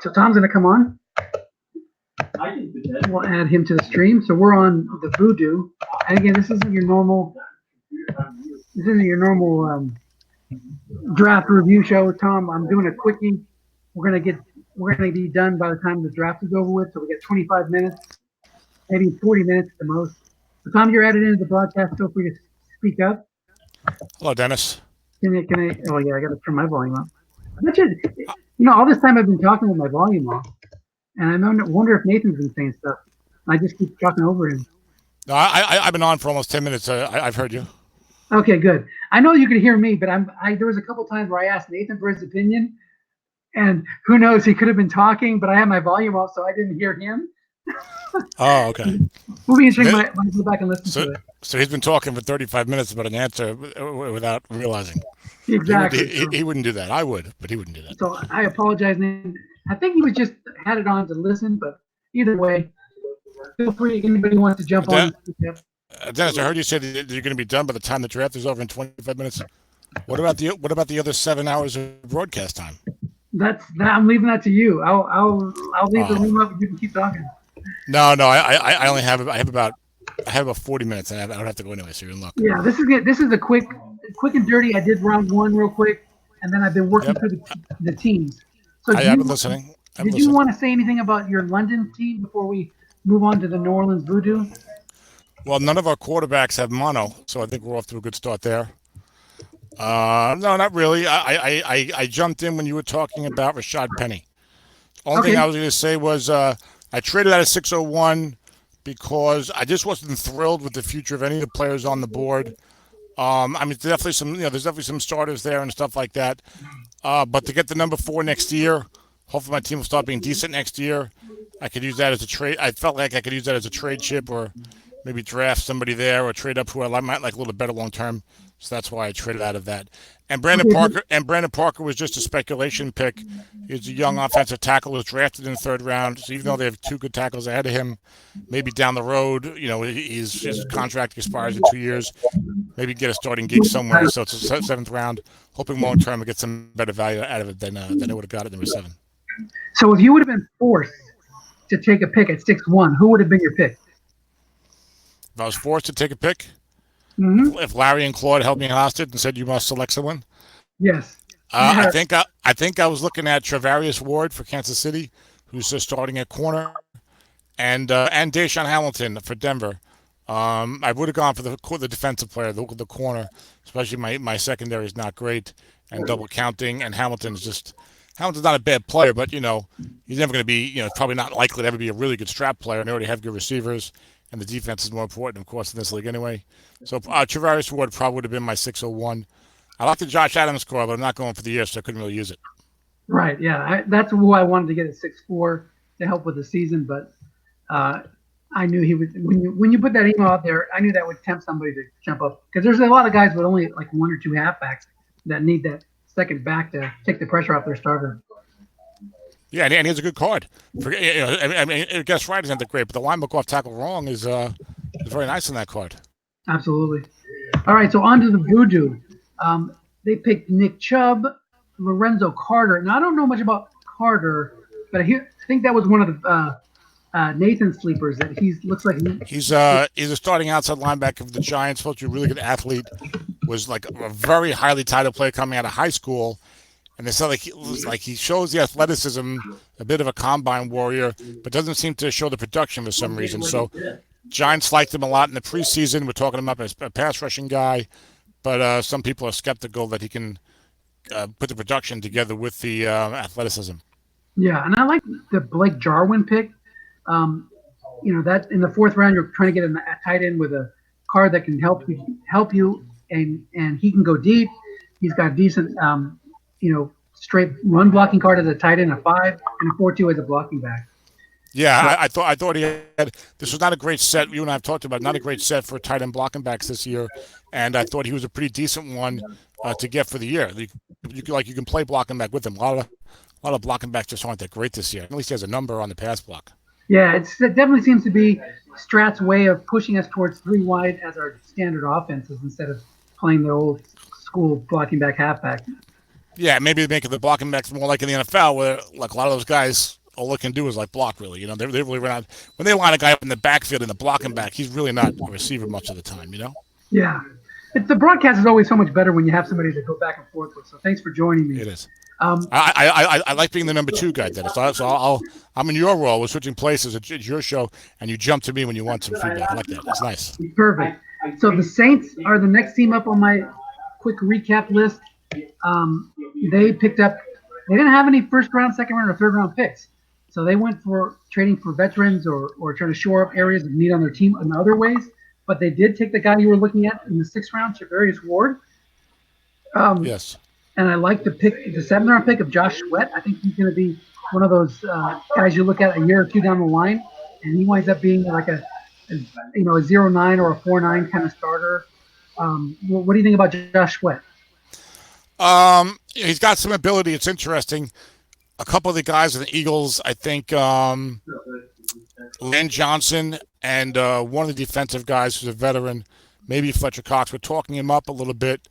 So Tom's going to come on. We'll add him to the stream. So we're on the Voodoo. And again, this isn't your normal draft review show, Tom. I'm doing a quickie. We're gonna be done by the time the draft is over with. So we get 25 minutes, maybe 40 minutes at the most. So Tom, you're added into the broadcast. Feel free to speak up. Hello, Dennis. Can I? Oh yeah, I got to turn my volume up. I bet you, all this time I've been talking with my volume off, and I wonder if Nathan's been saying stuff. I just keep talking over him. No, I've been on for almost 10 minutes. I've heard you. Okay, good. I know you could hear me, but there was a couple times where I asked Nathan for his opinion, and who knows, he could have been talking, but I had my volume off, so I didn't hear him. Oh, okay. We'll be interesting when I go back and listen to it. So he's been talking for 35 minutes about an answer without realizing. Exactly. He wouldn't do that. I would, but he wouldn't do that. So I apologize, Nathan. I think he was just had it on to listen, but either way, feel free. Anybody wants to jump on. Dennis, I heard you say that you're going to be done by the time the draft is over in 25 minutes. What about the other 7 hours of broadcast time? I'm leaving that to you. I'll leave the room up and you can keep talking. No. I only have about 40 minutes, and I don't have to go anyway. So you're in luck. Yeah, this is good. This is a quick and dirty. I did round 1 real quick, and then I've been working through the teams. So I've been listening. Did you want to say anything about your London team before we move on to the New Orleans Voodoo? Well, none of our quarterbacks have mono, so I think we're off to a good start there. No, not really. I jumped in when you were talking about Rashad Penny. Only thing I was going to say was I I traded out of 601 because I just wasn't thrilled with the future of any of the players on the board. I mean, there's definitely some starters there and stuff like that. But to get the number 4 next year, hopefully my team will start being decent next year. I could use that as a trade. I felt like I could use that as a trade chip, or maybe draft somebody there, or trade up who I might like a little better long term. So that's why I traded out of that. And Brandon Parker was just a speculation pick. He's a young offensive tackle who was drafted in the 3rd round. So even though they have 2 good tackles ahead of him, maybe down the road, his contract expires in 2 years. Maybe get a starting gig somewhere. So it's a 7th round. Hoping long term to get some better value out of it than I would have got at number 7. So if you would have been forced to take a pick at 6-1, who would have been your pick? If I was forced to take a pick, Mm-hmm. if Larry and Claude held me hostage and said you must select someone, Yes. I think I was looking at Travarius Ward for Kansas City, who's just starting at corner, and Deshaun Hamilton for Denver. I would have gone for the defensive player, the corner, especially my secondary is not great and double counting, and Hamilton's not a bad player, but he's never going to be, probably not likely to ever be a really good strap player, and they already have good receivers, and the defense is more important, of course, in this league anyway. So Travarius Ward probably would have been my 601. I like the Josh Adams score, but I'm not going for the year, so I couldn't really use it. Right, yeah. That's who I wanted to get at 6-4 to help with the season, but I knew he would. When you put that email out there, I knew that would tempt somebody to jump up, because there's a lot of guys with only like 1 or 2 halfbacks that need that second back to take the pressure off their starter. Yeah, and he has a good card. I mean, guess right isn't that great, but the line off tackle wrong is very nice in that card. Absolutely. All right, so on to the Voodoo. They picked Nick Chubb, Lorenzo Carter. Now, I don't know much about Carter, but I think that was one of the Nathan's sleepers. That looks like he's a starting outside linebacker for the Giants. Supposed to be a really good athlete. Was like a very highly touted player coming out of high school, and they said he shows the athleticism, a bit of a combine warrior, but doesn't seem to show the production for some reason. So Giants liked him a lot in the preseason. We're talking him up as a pass rushing guy, but some people are skeptical that he can put the production together with the athleticism. Yeah, and I like the Blake Jarwin pick. That in the 4th round, you're trying to get a tight end with a card that can help you, and he can go deep. He's got a decent, straight run blocking card as a tight end, a 5, and a 4-2 as a blocking back. Yeah, I thought he had. This was not a great set. You and I have talked about not a great set for tight end blocking backs this year, and I thought he was a pretty decent one to get for the year. You can play blocking back with him. A lot of blocking backs just aren't that great this year. At least he has a number on the pass block. Yeah, it definitely seems to be Strat's way of pushing us towards 3 wide as our standard offenses instead of playing the old school blocking back halfback. Yeah, maybe making the blocking backs more like in the NFL, where like a lot of those guys, all they can do is like block. Really, they really run out when they line a guy up in the backfield in the blocking back. He's really not a receiver much of the time. Yeah, the broadcast is always so much better when you have somebody to go back and forth with. So thanks for joining me. It is. I like being the number 2 guy, Dennis. So I'm in your role. We're switching places. It's your show, and you jump to me when you want some feedback. I like that. That's nice. Perfect. So the Saints are the next team up on my quick recap list. They picked up. They didn't have any 1st round, 2nd round, or 3rd round picks, so they went for trading for veterans or trying to shore up areas of need on their team in other ways. But they did take the guy you were looking at in the 6th round, Travarius Ward. Yes. And I like the 7th round pick of Josh Sweat. I think he's going to be one of those guys you look at a year or 2 down the line, and he winds up being like a 0-9 or a 4-9 kind of starter. What do you think about Josh Sweat? He's got some ability. It's interesting. A couple of the guys in the Eagles, I think Lynn Johnson and one of the defensive guys who's a veteran, maybe Fletcher Cox, were talking him up a little bit.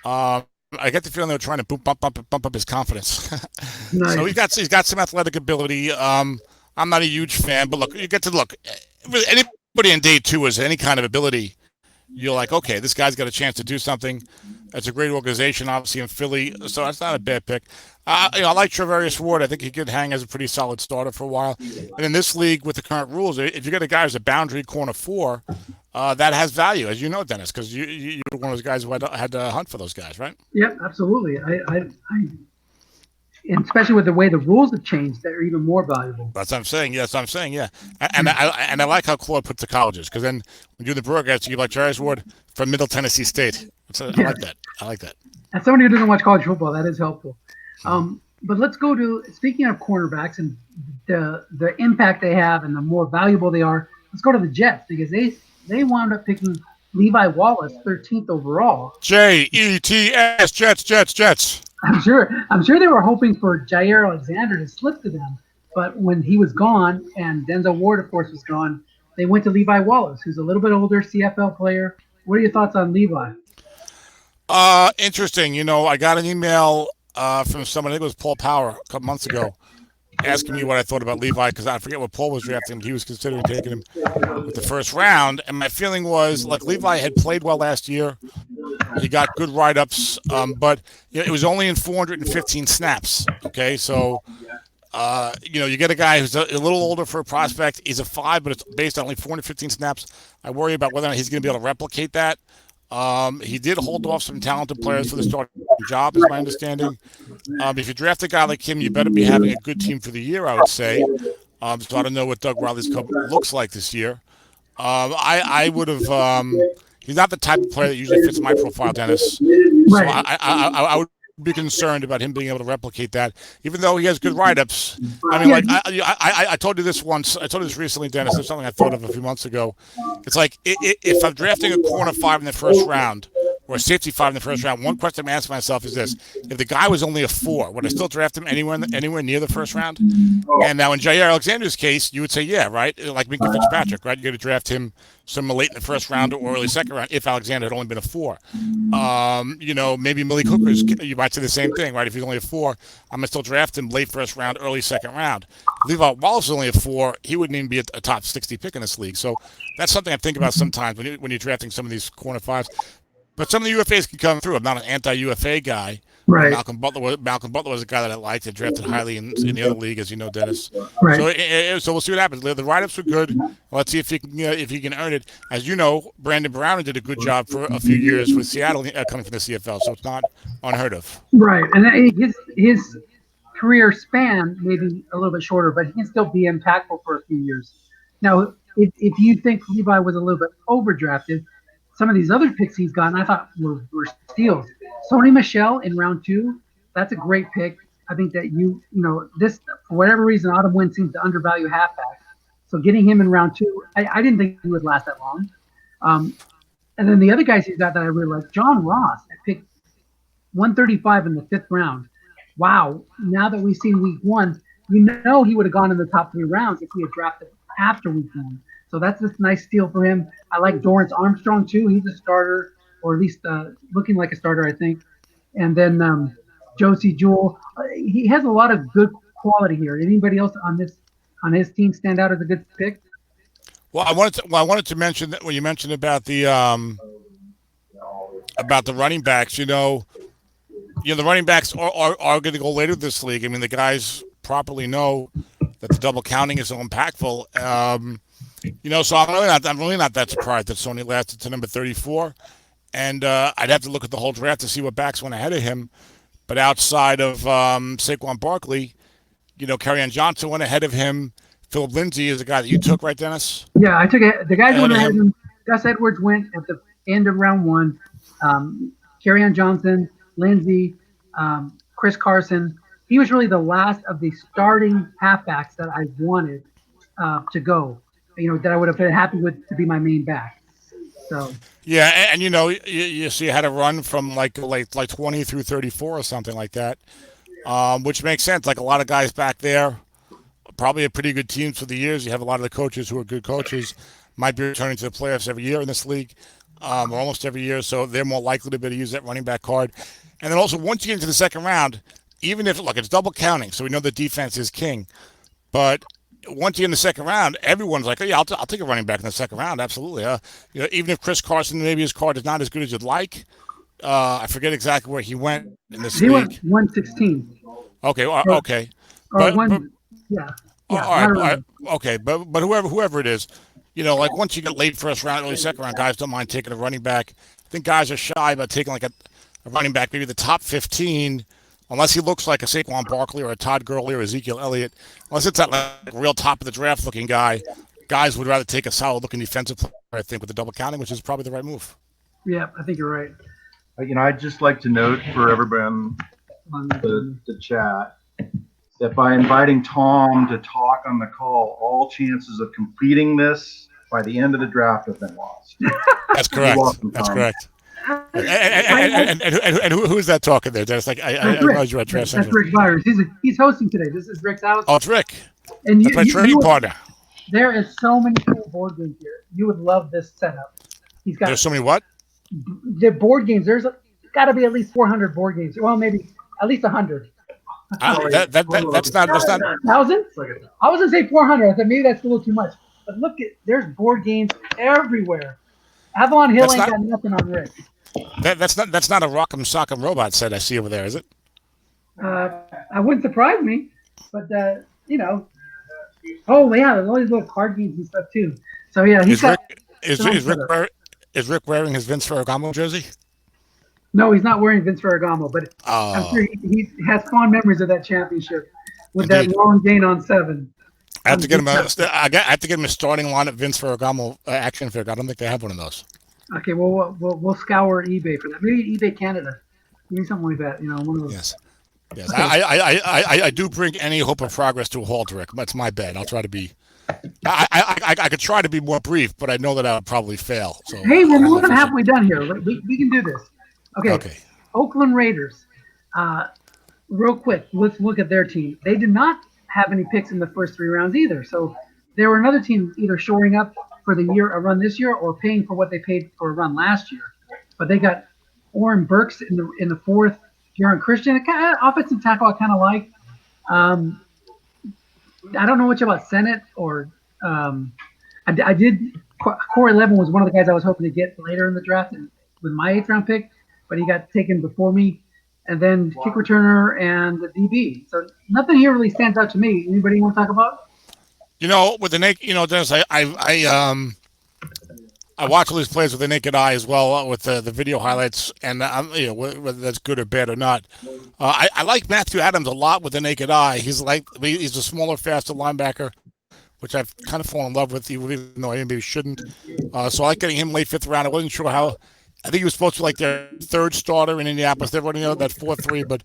I get the feeling they were trying to bump up his confidence. Nice. So he's got some athletic ability. I'm not a huge fan, but look, you get to look. Anybody in day 2 has any kind of ability. You're like, okay, this guy's got a chance to do something. It's a great organization, obviously, in Philly, so that's not a bad pick. I like Travarius Ward. I think he could hang as a pretty solid starter for a while. And in this league, with the current rules, if you get a guy who's a boundary corner 4, that has value, as you know, Dennis, because you're one of those guys who had to hunt for those guys, right? Yeah, absolutely. and especially with the way the rules have changed, they're even more valuable. That's what I'm saying. Yes, I'm saying. Yeah, and I like how Claude puts the colleges, because then when you do the broadcast, you give like Jarvis Ward from Middle Tennessee State. I like that. I like that. As somebody who doesn't watch college football, that is helpful. But let's go to, speaking of cornerbacks and the impact they have and the more valuable they are, let's go to the Jets, because they wound up picking Levi Wallace 13th overall. Jets, Jets. I'm sure they were hoping for Jair Alexander to slip to them, but when he was gone and Denzel Ward, of course, was gone, they went to Levi Wallace, who's a little bit older, CFL player. What are your thoughts on Levi? Interesting. I got an email from someone, I think it was Paul Power, a couple months ago, asking me what I thought about Levi, because I forget what Paul was drafting. He was considering taking him with the first round, and my feeling was, like, Levi had played well last year. He got good write-ups, but it was only in 415 snaps. Okay, so you get a guy who's a little older for a prospect. He's a 5, but it's based on only 415 snaps. I worry about whether or not he's going to be able to replicate that. He did hold off some talented players for the starting job, is my understanding. If you draft a guy like him, you better be having a good team for the year, I would say. So I don't know what Doug Riley's club looks like this year. I would have. He's not the type of player that usually fits my profile, Dennis. So Right. I would be concerned about him being able to replicate that, even though he has good write-ups. I mean, like I told you this once. I told you this recently, Dennis. It's something I thought of a few months ago. It's like if I'm drafting a corner 5 in the first round or a safety 5 in the first round, one question I'm asking myself is this: if the guy was only a 4, would I still draft him anywhere near the first round? And now in Jair Alexander's case, you would say, yeah, right? Like Minka Fitzpatrick, right? You're going to draft him somewhere late in the first round or early second round if Alexander had only been a 4. Maybe Malik Hooker's, you might say the same thing, right? If he's only a 4, I'm going to still draft him late first round, early second round. If Levi Wallace is only a 4, he wouldn't even be a top 60 pick in this league. So that's something I think about sometimes when you're drafting some of these corner 5s. But some of the UFAs can come through. I'm not an anti-UFA guy. Right. Malcolm Butler was a guy that I liked and drafted highly in the other league, as you know, Dennis. Right. So we'll see what happens. The write-ups were good. Let's see if he can earn it. As you know, Brandon Brown did a good job for a few years with Seattle coming from the CFL, so it's not unheard of. Right. And his career span may be a little bit shorter, but he can still be impactful for a few years. Now, if you think Levi was a little bit overdrafted, some of these other picks he's gotten, I thought were steals. Sony Michel in round 2, that's a great pick. I think that this, for whatever reason, Autumn Wynn seems to undervalue halfback. So getting him in round 2, I didn't think he would last that long. And then the other guys he's got that I really like, John Ross, I picked 135 in the 5th round. Wow. Now that we've seen week 1, he would have gone in the top 3 rounds if he had drafted after week 1. So that's a nice steal for him. I like Dorrance Armstrong too. He's a starter, or at least looking like a starter, I think. And then Josie Jewell. He has a lot of good quality here. Anybody else on his team stand out as a good pick? Well, I wanted to mention that when you mentioned about the running backs, the running backs are going to go later this league. I mean, the guys properly know that the double counting is so impactful. So I'm really not that surprised that Sony lasted to number 34. And I'd have to look at the whole draft to see what backs went ahead of him. But outside of Saquon Barkley, Kerryon Johnson went ahead of him. Philip Lindsay is the guy that you took, right, Dennis? Yeah, I took it. The guys went ahead of him. Gus Edwards went at the end of round 1. Kerryon Johnson, Lindsay, Chris Carson. He was really the last of the starting halfbacks that I wanted to go. That I would have been happy with to be my main back. So yeah, and you see had a run from like 20 through 34 or something like that, which makes sense. Like a lot of guys back there, probably a pretty good teams for the years. You have a lot of the coaches who are good coaches, might be returning to the playoffs every year in this league, or almost every year. So they're more likely to be able to use that running back card. And then also once you get into the second round, even if it's double counting, so we know the defense is king, but once you're in the second round, everyone's like, oh, yeah, I'll take a running back in the second round, absolutely. Even if Chris Carson, maybe his card is not as good as you'd like. I forget exactly where he went in this league. He went 116. Okay, okay. But whoever it is, once you get late first round, early second round, guys don't mind taking a running back. I think guys are shy about taking a running back, maybe the top 15 unless he looks like a Saquon Barkley or a Todd Gurley or Ezekiel Elliott, unless it's that like real top of the draft looking guy, guys would rather take a solid looking defensive player, I think, with the double counting, which is probably the right move. Yeah, I think you're right. I'd just like to note for everyone the chat that by inviting Tom to talk on the call, all chances of completing this by the end of the draft have been lost. That's correct. Welcome, That's Tom. correct. And who is that talking there, Dennis? Like I realize you're at Trash That's Central. Rick Byers. He's hosting today. This is Rick's house. Oh, it's Rick. And That's my trading partner. There is so many cool board games here. You would love this setup. He's got There's so many what? the board games. There's got to be at least 400 board games. Well, maybe at least 100. That's not 1,000? I was gonna say 400. I said maybe that's a little too much. But look at there's board games everywhere. Avalon Hill ain't got nothing on Rick. that's not a Rock'em Sock'em Robot set I see over there, is it? I wouldn't surprise me, but you know. Oh yeah, there's all these little card games and stuff too. So yeah, he's got. Is Rick wearing his Vince Ferragamo jersey? No, he's not wearing Vince Ferragamo, but I'm sure he has fond memories of that championship with Indeed. that long gain on 7. I have to get him a starting line at Vince Ferragamo action figure. I don't think they have one of those. Okay, well, we'll scour eBay for that. Maybe eBay Canada, maybe something like that. You know, one of those. Yes. I do bring any hope of progress to a halt, Rick. That's my bet. I'll try to be. I could try to be more brief, but I know that I'll probably fail. So Hey, we're more than halfway done here. We can do this. Okay. Oakland Raiders. Real quick, let's look at their team. They did not have any picks in the first 3 rounds either. So they were another team either shoring up for a run this year, or paying for what they paid for a run last year. But they got Oren Burks in the 4th, Jaron Christian, offensive tackle I kind of like. I don't know much about Senate or I did. Corey Levin was one of the guys I was hoping to get later in the draft with my 8th round pick, but he got taken before me. And then kick returner and the DB. So nothing here really stands out to me. Anybody want to talk about? You know, with the naked, Dennis, I watch all these plays with the naked eye as well, with the video highlights, and whether that's good or bad or not. I like Matthew Adams a lot with the naked eye. He's a smaller, faster linebacker, which I've kind of fallen in love with, even though I maybe shouldn't. So I like getting him late 5th round. I wasn't sure how. I think he was supposed to be like their 3rd starter in Indianapolis. They're running out that 4-3, but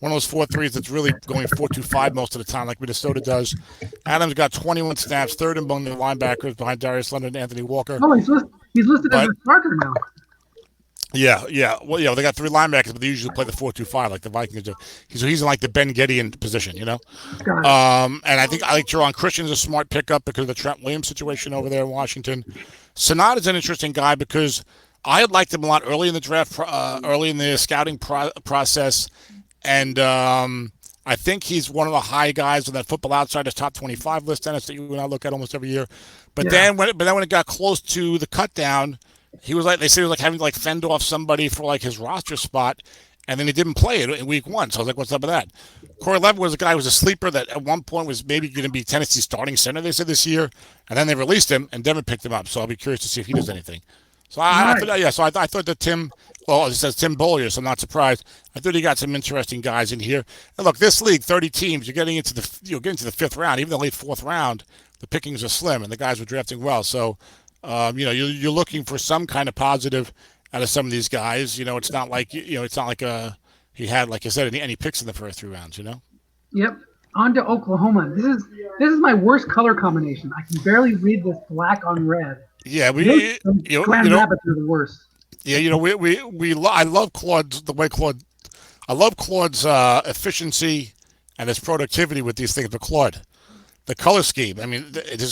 one of those 4-3s that's really going 4-2-5 most of the time, like Minnesota does. Adams got 21 snaps, 3rd among the linebackers behind Darius Leonard and Anthony Walker. Oh, he's listed as a starter now. Yeah. Well, they got 3 linebackers, but they usually play the 4-2-5 like the Vikings do. He's in like the Ben Gedeon position, And I like Jaron Christian's a smart pickup because of the Trent Williams situation over there in Washington. Sanad is an interesting guy because I had liked him a lot early in the draft, early in the scouting process, and I think he's one of the high guys on that Football Outsiders top 25 list, Dennis, that you and I look at almost every year. But then when it got close to the cut down, they said he was like having to like fend off somebody for like his roster spot, and then he didn't play it in week 1. So I was like, what's up with that? Corey Levin was a guy who was a sleeper that at one point was maybe going to be Tennessee's starting center, they said, this year, and then they released him, and Devin picked him up. So I'll be curious to see if he does anything. So I thought that Tim, well, it says Tim Bollier, so I'm not surprised. I thought he got some interesting guys in here. And look, this league, 30 teams, you're getting into the 5th round, even the late 4th round, the pickings are slim, and the guys were drafting well. So, you're looking for some kind of positive out of some of these guys. It's not like he had, like I said, any picks in the first 3 rounds. Yep. On to Oklahoma. This is my worst color combination. I can barely read this black on red. Yeah, Grand Rapids are the worst. Yeah, I love Claude's I love Claude's efficiency and his productivity with these things. But Claude, the color scheme, I mean,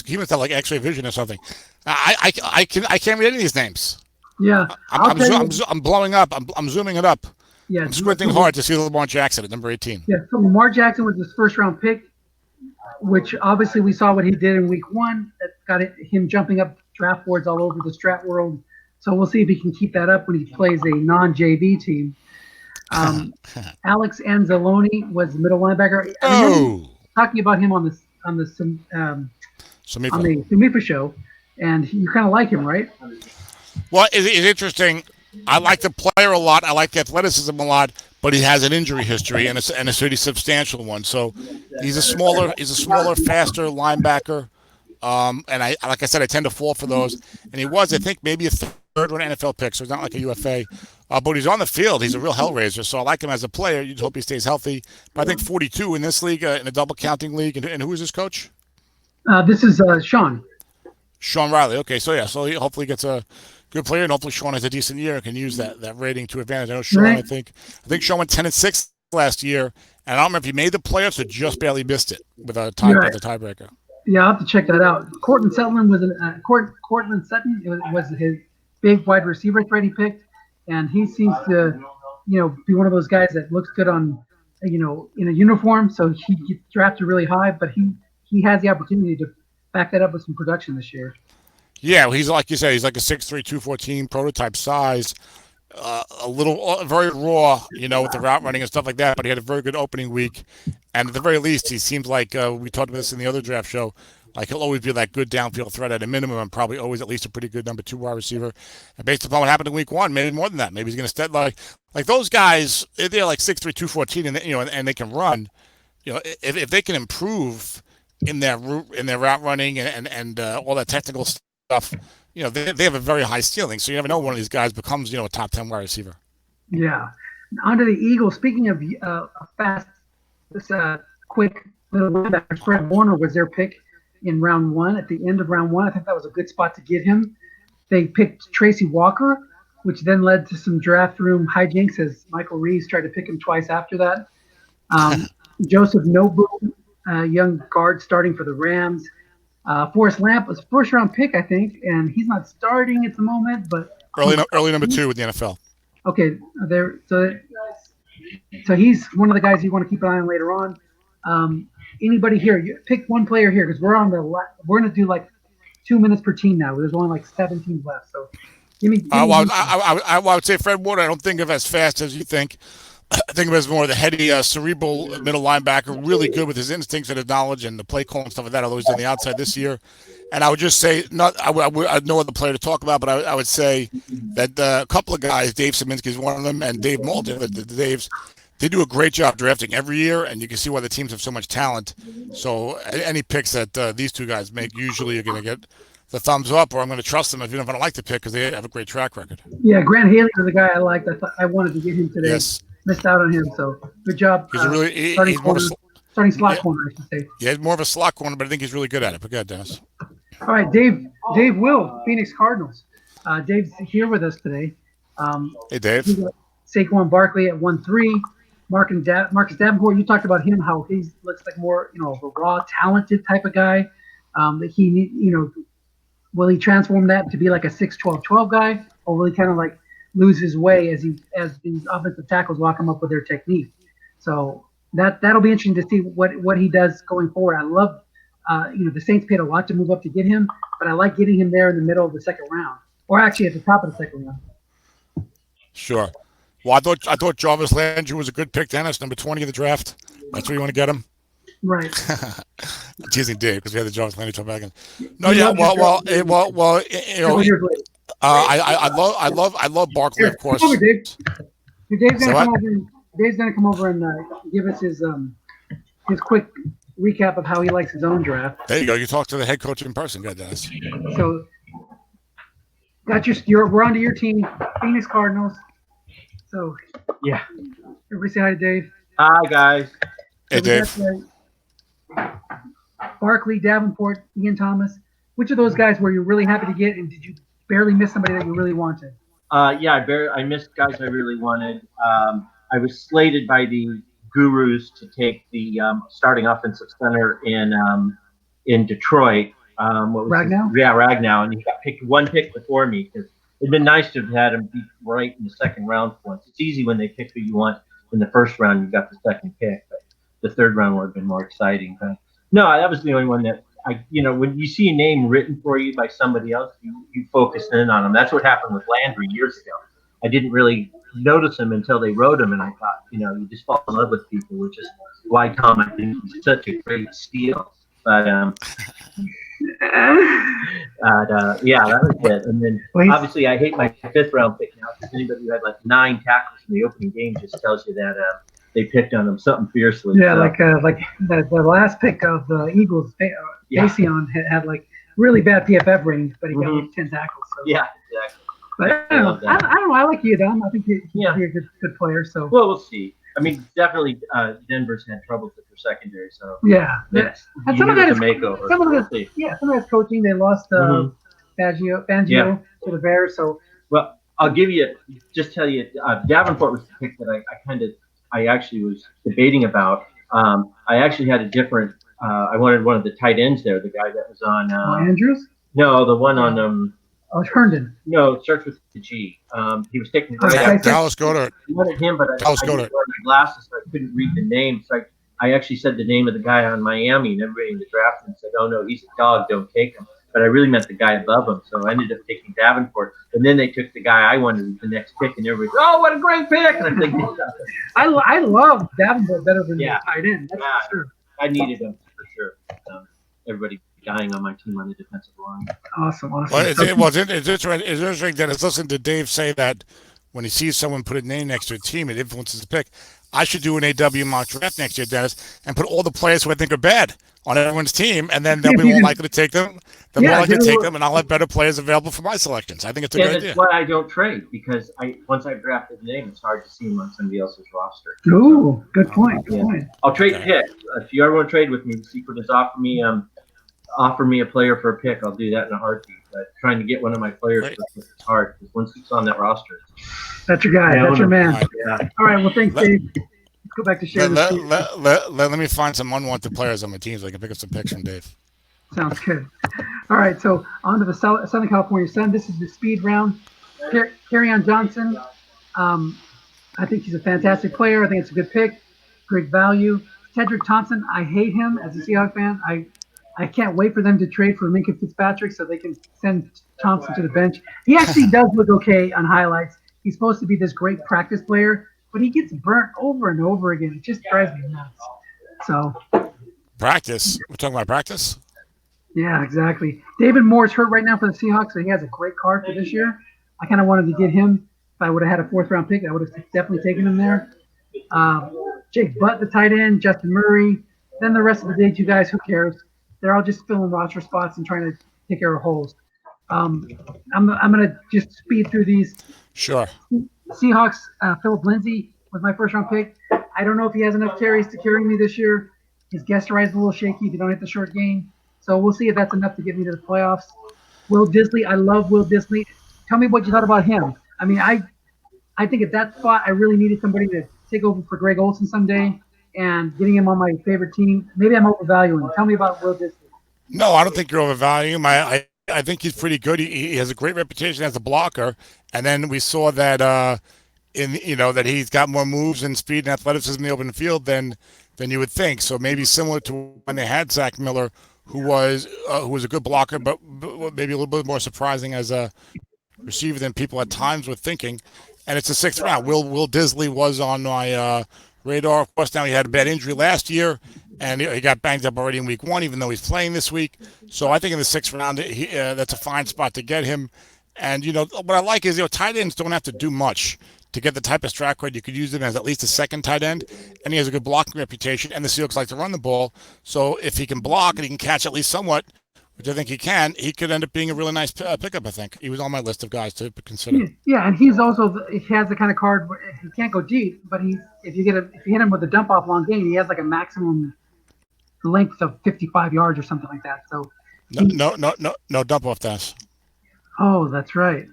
he must have like X-ray vision or something. I can't read any of these names. Yeah, I'm blowing up. I'm zooming it up. Yeah, I'm squinting hard to see Lamar Jackson at number 18. Yeah, so Lamar Jackson was his 1st round pick, which obviously we saw what he did in week 1. That got him jumping up draft boards all over the strat world. So we'll see if he can keep that up when he plays a non-JV team. Alex Anzalone was the middle linebacker. Talking about him on the Samifa show, and you kind of like him, right? Well, it's interesting. I like the player a lot. I like athleticism a lot, but he has an injury history and a pretty substantial one. So he's a smaller, faster linebacker. And like I said, I tend to fall for those. And he was, I think, maybe a third round NFL pick, so he's not like a UFA. But he's on the field. He's a real hellraiser. So I like him as a player. You just hope he stays healthy. But I think 42 in this league, in a double counting league. And who is his coach? This is Sean. Sean Riley. Okay, so yeah, so he hopefully gets a good player, and hopefully Sean has a decent year and can use that rating to advantage. I know Sean. Right. I think Sean went 10-6 last year, and I don't remember if he made the playoffs or just barely missed it with a Right. tiebreaker. Yeah, I'll have to check that out. Cortland Sutton was his big wide receiver threat he picked, and he seems to, be one of those guys that looks good on, in a uniform. So he gets drafted really high, but he has the opportunity to back that up with some production this year. Yeah, well, he's like you said, he's like a 6'3", 214 prototype size, very raw, with the route running and stuff like that. But he had a very good opening week, and at the very least, he seems like we talked about this in the other draft show. Like he'll always be that good downfield threat at a minimum, and probably always at least a pretty good number 2 wide receiver. And based upon what happened in week 1, maybe more than that. Maybe he's going to step like those guys. They're like 6'3", 214, and they can run. If they can improve in their route running and all that technical stuff, they have a very high ceiling. So you never know when one of these guys becomes a top 10 wide receiver. Yeah. Onto the Eagles. Speaking of fast, this quick little linebacker, Fred Warner was their pick in round 1. At the end of round 1, I think that was a good spot to get him. They picked Tracy Walker, which then led to some draft room hijinks as Michael Reeves tried to pick him twice after that. Joseph Nobu, young guard starting for the Rams. Forrest Lamp was a first-round pick, I think, and he's not starting at the moment, but early number 2 with the NFL. Okay, so he's one of the guys you want to keep an eye on later on. Anybody here? You pick one player here because we're going to do like 2 minutes per team now. There's only like 7 teams left, so give me. I would say Fred Warner. I don't think of as fast as you think. I think of him as more the heady, cerebral middle linebacker, really good with his instincts and his knowledge and the play call and stuff like that. Although he's on the outside this year, and I would just say I have no other player to talk about, but I would say that a couple of guys, Dave Saminsky is one of them, and Dave Malton, the Daves, they do a great job drafting every year, and you can see why the teams have so much talent. So any picks that these two guys make, usually you're going to get the thumbs up, or I'm going to trust them if I don't like the pick because they have a great track record. Yeah, Grant Haley was the guy I liked. I wanted to get him today. Yes. Missed out on him, so good job. He's starting slot corner, I should say. Yeah, he's more of a slot corner, but I think he's really good at it. But go ahead, Dennis. All right, Dave Will, Phoenix Cardinals. Dave's here with us today. Hey, Dave. Saquon Barkley at 1-3. Marcus Davenport, you talked about him, how he looks like more, of a raw, talented type of guy. Will he transform that to be like a 6-12-12 guy, or will he kind of like lose his way as these offensive tackles lock him up with their technique? So that'll be interesting to see what he does going forward. I love, the Saints paid a lot to move up to get him, but I like getting him there in the middle of the second round, or actually at the top of the second round. Sure. Well, I thought Jarvis Landry was a good pick, Dennis, number 20 in the draft. That's where you want to get him. Right. I'm teasing Dave because we had the Jarvis Landry talk back in. No, yeah. Well. I love Barkley, of course. Come over, Dave. Dave's gonna come over and give us his quick recap of how he likes his own draft. There you go. You talk to the head coach in person. Good, Dennis. So, we're on to your team, Phoenix Cardinals. So, yeah. Everybody say hi to Dave. Hi, guys. Hey, Dave. Barkley, Davenport, Ian Thomas. Which of those guys were you really happy to get, and did you barely miss somebody that you really wanted? I missed guys I really wanted. I was slated by the Gurus to take the starting offensive center in Detroit. Ragnow? Ragnow, and he got picked one pick before me because it'd been nice to have had him be right in the second round for once. It's easy when they pick who you want in the first round. You got the second pick, but the third round would have been more exciting. But no, that was the only one that when you see a name written for you by somebody else, you focus in on them. That's what happened with Landry years ago. I didn't really notice him until they wrote him, and I thought, you just fall in love with people, which is why Tom, I think, he's such a great steal. But Yeah, that was it. And then Well, he's- obviously I hate my 5th round pick now because anybody who had like 9 tackles in the opening game just tells you that they picked on him something fiercely. Yeah, So, like the last pick of the Eagles, Yeah. Dacion had like really bad PFF ratings, but he got like 10 tackles. So. yeah, exactly. But I don't know. I don't know. I like Yiadom. I think he's Yeah. a good player. So Well, we'll see. I mean, definitely Denver's had troubles with their secondary, so yeah, it's And you some of need that a is- makeover. some of We'll that- see. some of that's coaching. They lost Mhm. Fangio Yeah. to the Bears. So Well, I'll give you, just tell you, Davenport was the pick that I actually was debating about. I actually had a different, I wanted one of the tight ends there, the guy that was on, Andrews, no, the one on, Herndon. no, it starts with the G. He was taken right Okay. after. Dallas Goddard. I wanted him, but I Dallas didn't Goedert. wear my glasses, so I couldn't read the name. So I actually said the name of the guy on Miami, and everybody in the draft said, "Oh no, he's a dog, don't take him." But I really meant the guy above him, so I ended up taking Davenport. And then they took the guy I wanted with the next pick, and everybody's, "Oh, what a great pick!" And I'm thinking, I love Davenport better than Yeah. the tight end. That's Yeah. for sure. I needed him for sure. Everybody dying on my team on the defensive line. Awesome. Well, it's interesting that it's listening to Dave say that when he sees someone put a name next to a team, it influences the pick. I should do an AW mock draft next year, Dennis, and put all the players who I think are bad on everyone's team, and then they'll be more likely to take them. They're more likely to take them, and I'll have better players available for my selections. I think it's a good And idea. it's why I don't trade, because once I've drafted the name, it's hard to see him on somebody else's roster. Ooh, good point. Good Yeah. point. I'll trade Okay. picks. If you ever want to trade with me, the secret is offer me a player for a pick. I'll do that in a heartbeat. But trying to get one of my players Great. is hard because once it's on that roster, That's your guy. Yeah, That's your man. All right. yeah. All right. Well, thanks, Let- Dave. Let's go back to share Let, the let, let, let, let me find some unwanted players on my team so I can pick up some picks from Dave. Sounds good. All right, so on to the Southern California Sun. This is the speed round. Kerryon Johnson. I think he's a fantastic player. I think it's a good pick. Great value. Tedrick Thompson. I hate him as a Seahawks fan. I can't wait for them to trade for Minka Fitzpatrick so they can send Thompson to the bench. He actually does look okay on highlights. He's supposed to be this great practice player, but he gets burnt over and over again. It just drives me nuts. So, Practice. We're talking about practice? yeah, exactly. David Moore's hurt right now for the Seahawks, so he has a great card for this year. I kind of wanted to get him. If I would have had a 4th round pick, I would have definitely taken him there. Jake Butt, the tight end, Justin Murray. Then the rest of the day, two guys, who cares? They're all just filling roster spots and trying to take care of holes. I'm going to just speed through these. Sure. Seahawks, Philip Lindsay was my 1st round pick. I don't know if he has enough carries to carry me this year. His guest ride is a little shaky if you don't hit the short game. So we'll see if that's enough to get me to the playoffs. Will Disley, I love Will Disley. Tell me what you thought about him. I mean, I think at that spot, I really needed somebody to take over for Greg Olsen someday, and getting him on my favorite team. Maybe I'm overvaluing him. Tell me about Will Disley. No, I don't think you're overvaluing him. I think he's pretty good. He has a great reputation as a blocker, and then we saw that that he's got more moves and speed and athleticism in the open field than you would think. So maybe similar to when they had Zach Miller, who was a good blocker, but maybe a little bit more surprising as a receiver than people at times were thinking. And it's the 6th round. Will Disley was on my radar. Of course, now he had a bad injury last year, and he got banged up already in week 1, even though he's playing this week. So I think in the 6th round, that's a fine spot to get him. And, what I like is, tight ends don't have to do much to get the type of track record. You could use him as at least a 2nd tight end, and he has a good blocking reputation, and the Seahawks like to run the ball. So if he can block and he can catch at least somewhat, which I think he can, he could end up being a really nice pickup, I think. He was on my list of guys to consider. Yeah, and he has the kind of card where he can't go deep, but if you hit him with a dump off long game, he has like a maximum length of 55 yards or something like that. So No dump off that. oh, that's right.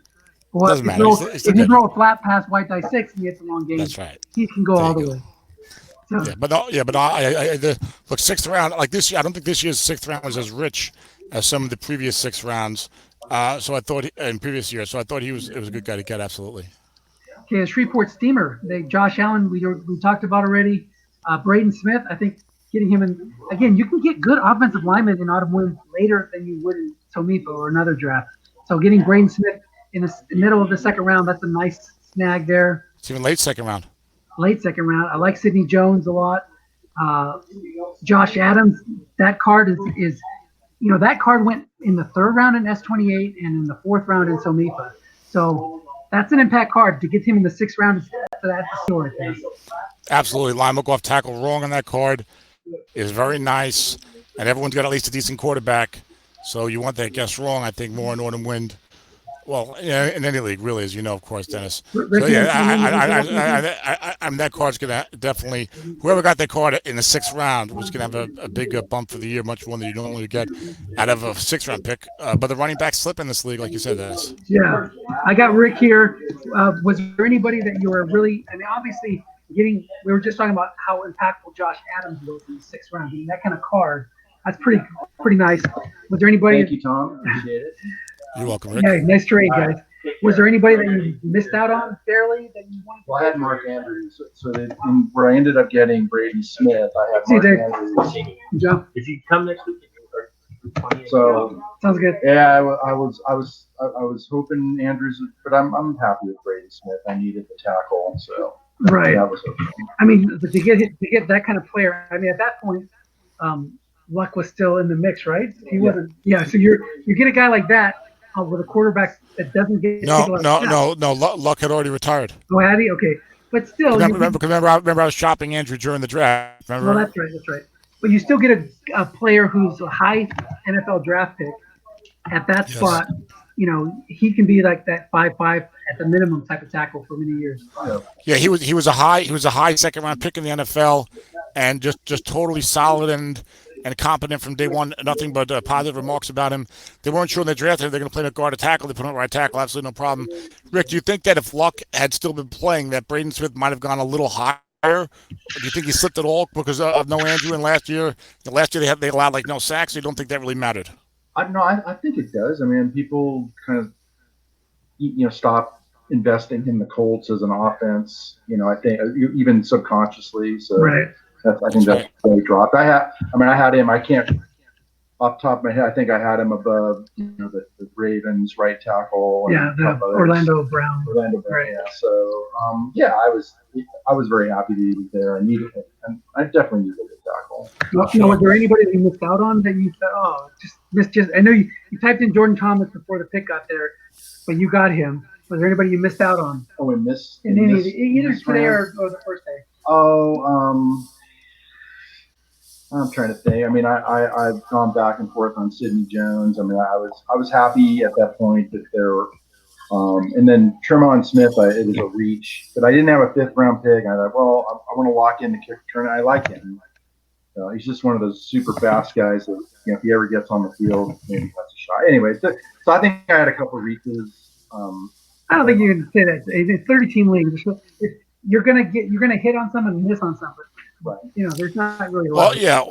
Well, Doesn't matter. It's if you good. throw a flat pass white die 6 and he hits a long game, That's right. he can go There all you the go. way. So, But look, 6th round like this year. I don't think this year's 6th round was as rich as some of the previous 6th rounds. So I thought in previous years. So I thought it was a good guy to get. Absolutely. okay, the Shreveport Steamer. Josh Allen, we talked about already. Braden Smith, I think getting him in again. You can get good offensive linemen in Autumn Wind later than you would in Tomipa or another draft. So getting Braden Smith in the middle of the 2nd round, that's a nice snag there. It's even late 2nd round. Late 2nd round. I like Sidney Jones a lot. Josh Adams, that card is that card went in the third round in S28 and in the fourth round in Somifa. So that's an impact card. To get him in the sixth round, that's the story. Absolutely. Lyle McGough tackle wrong on that card is very nice, and everyone's got at least a decent quarterback. So you want that guess wrong, I think, more in Autumn Wind. Well, yeah, in any league, really, as you know, of course, Dennis. So, yeah, I'm that card's going to definitely, whoever got that card in the sixth round was going to have a big bump for the year, much more than you normally get out of a sixth-round pick. But the running backs slip in this league, like you said, Dennis. Yeah. I got Rick here. Was there anybody that you were really, I mean, obviously, we were just talking about how impactful Josh Adams was in the sixth round. I mean, that kind of card, that's pretty nice. Was there anybody? Thank you, Tom. Appreciate it. You're welcome, Rick. Yeah, nice trade, guys. Was there anybody that you missed out on fairly that you wanted? Well, I had Mark Andrews, so where I ended up getting Brady Smith, I had Mark Andrews. Joe? If you come next week, So Sounds good. yeah, I was hoping Andrews, but I'm happy with Brady Smith. I needed the tackle, so Right. that was okay. I mean, but to get that kind of player, I mean, at that point, Luck was still in the mix, right? He wasn't. Yeah. So you get a guy like that with a quarterback that doesn't get. No. Luck had already retired. Oh, had he? Okay, but still. Remember, I was shopping Andrew during the draft. Remember? Well, that's right. But you still get a player who's a high NFL draft pick at that spot. He can be like that 5'5" at the minimum type of tackle for many years. Yeah, he was a high second round pick in the NFL, and just totally solid and competent from day one. Nothing but positive remarks about him. They weren't sure when they drafted him they're going to play a guard or tackle. They put him at right tackle, absolutely no problem. Rick, do you think that if Luck had still been playing, that Braden Smith might have gone a little higher? Or do you think he slipped at all because of no Andrew in last year? Last year they allowed like no sacks. So you don't think that really mattered? I think it does. I mean, people kind of stop investing in the Colts as an offense. I think even subconsciously. So Right. I think that's why he dropped. I had him. I can't off the top of my head. I think I had him above the Ravens right tackle. Yeah, the Orlando Brown. Right. Yeah. So I was very happy that he was there. I needed him, and I definitely needed a tackle. Was there anybody that you missed out on that you thought, just I know you typed in Jordan Thomas before the pick got there, but you got him. Was there anybody you missed out on? Oh, in this? Either today or the first day. Oh, I'm trying to think. I mean, I've gone back and forth on Sidney Jones. I mean, I was happy at that point that there were, and then Tremont Smith, it was a reach, but I didn't have a fifth round pick. I thought, well, I want to lock in the kick return. I like him. He's just one of those super fast guys that if he ever gets on the field, maybe has a shot. Anyway, so I think I had a couple of reaches. I don't think you can say that. It's 30-team league. You're gonna hit on some and miss on some. Right. There's not really. Well, yeah.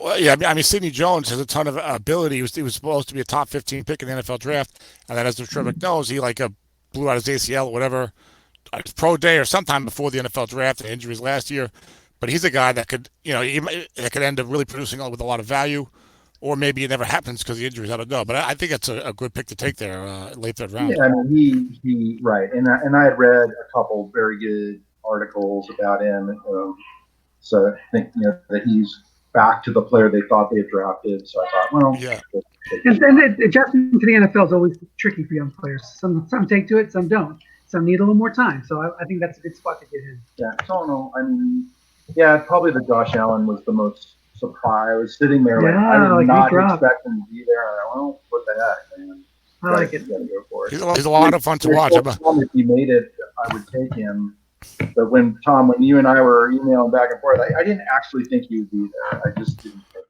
I mean, Sidney Jones has a ton of ability. He was supposed to be a top 15 pick in the NFL draft, and then as the Trevor knows, he blew out his ACL or whatever, pro day or sometime before the NFL draft and injuries last year. But he's a guy that could, that could end up really producing with a lot of value, or maybe it never happens because of the injuries. I don't know, but I think it's a good pick to take there, late third round. Yeah, I mean, he right, and I had read a couple very good articles about him. So I think that he's back to the player they thought they had drafted. So I thought, well, yeah. And adjusting to the NFL is always tricky for young players. Some take to it, some don't. Some need a little more time. So I think that's a good spot to get in. Yeah, so no, I mean, probably the Josh Allen was the most surprised. I was sitting there I did not expect him to be there. Well, what the heck, man? I like it. Gotta go for it. He's a lot of fun to watch. If he made it, I would take him. But when you and I were emailing back and forth, I didn't actually think he would be there. I just didn't think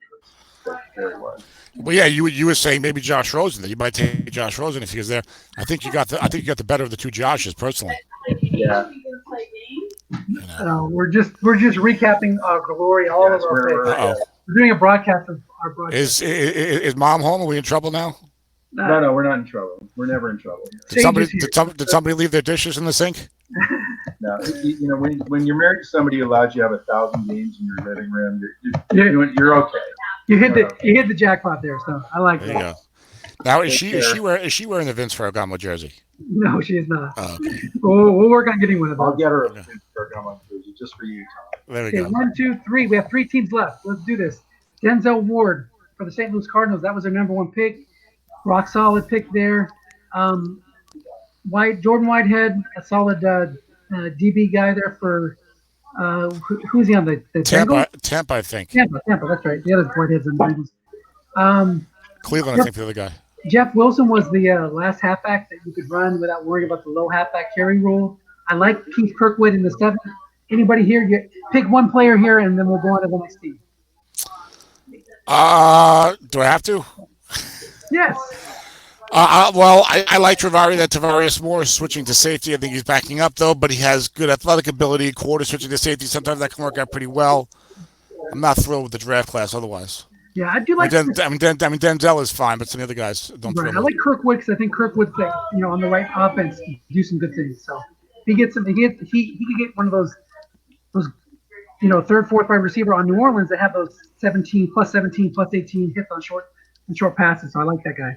there he was. Well, yeah, you were saying maybe Josh Rosen that you might take Josh Rosen if he was there. I think you got the better of the two Joshes personally. Yeah. We're just recapping our glory, all of our picks. We're doing a broadcast of our broadcast. Is Mom home? Are we in trouble now? No, we're not in trouble. We're never in trouble. Did somebody leave their dishes in the sink? No, when you're married to somebody who allows you to have 1,000 games in your living room, you're okay. You hit the jackpot there, so I like that. Yeah. Now is she wearing the Vince Ferragamo jersey? No, she is not. Oh, okay. We'll work on getting one of those. I'll get her a Vince Ferragamo jersey just for you, Tom. There we go. 1, 2, 3. We have 3 teams left. Let's do this. Denzel Ward, for the St. Louis Cardinals. That was their number one pick. Rock solid pick there. Jordan Whitehead, a solid DB guy there for who's he on the Tampa, Bengals? Tampa, I think. Tampa, that's right. The other Whitehead's on the Bengals. Cleveland, I think the other guy. Jeff Wilson was the last halfback that you could run without worrying about the low halfback carry rule. I like Keith Kirkwood in the 7th. Anybody here? Pick one player here, and then we'll go on to the next team. Do I have to? Yes. Well, I like Tavarius Moore switching to safety. I think he's backing up, though, but he has good athletic ability. Quarter switching to safety, sometimes that can work out pretty well. I'm not thrilled with the draft class otherwise. Yeah, I do like. Denzel is fine, but some of the other guys don't. Right. I like Kirkwood because I think Kirkwood's on the right offense do some good things. So he gets some. He could get one of those third, fourth wide receiver on New Orleans that have those 17 plus 18 hits on short passes. So I like that guy.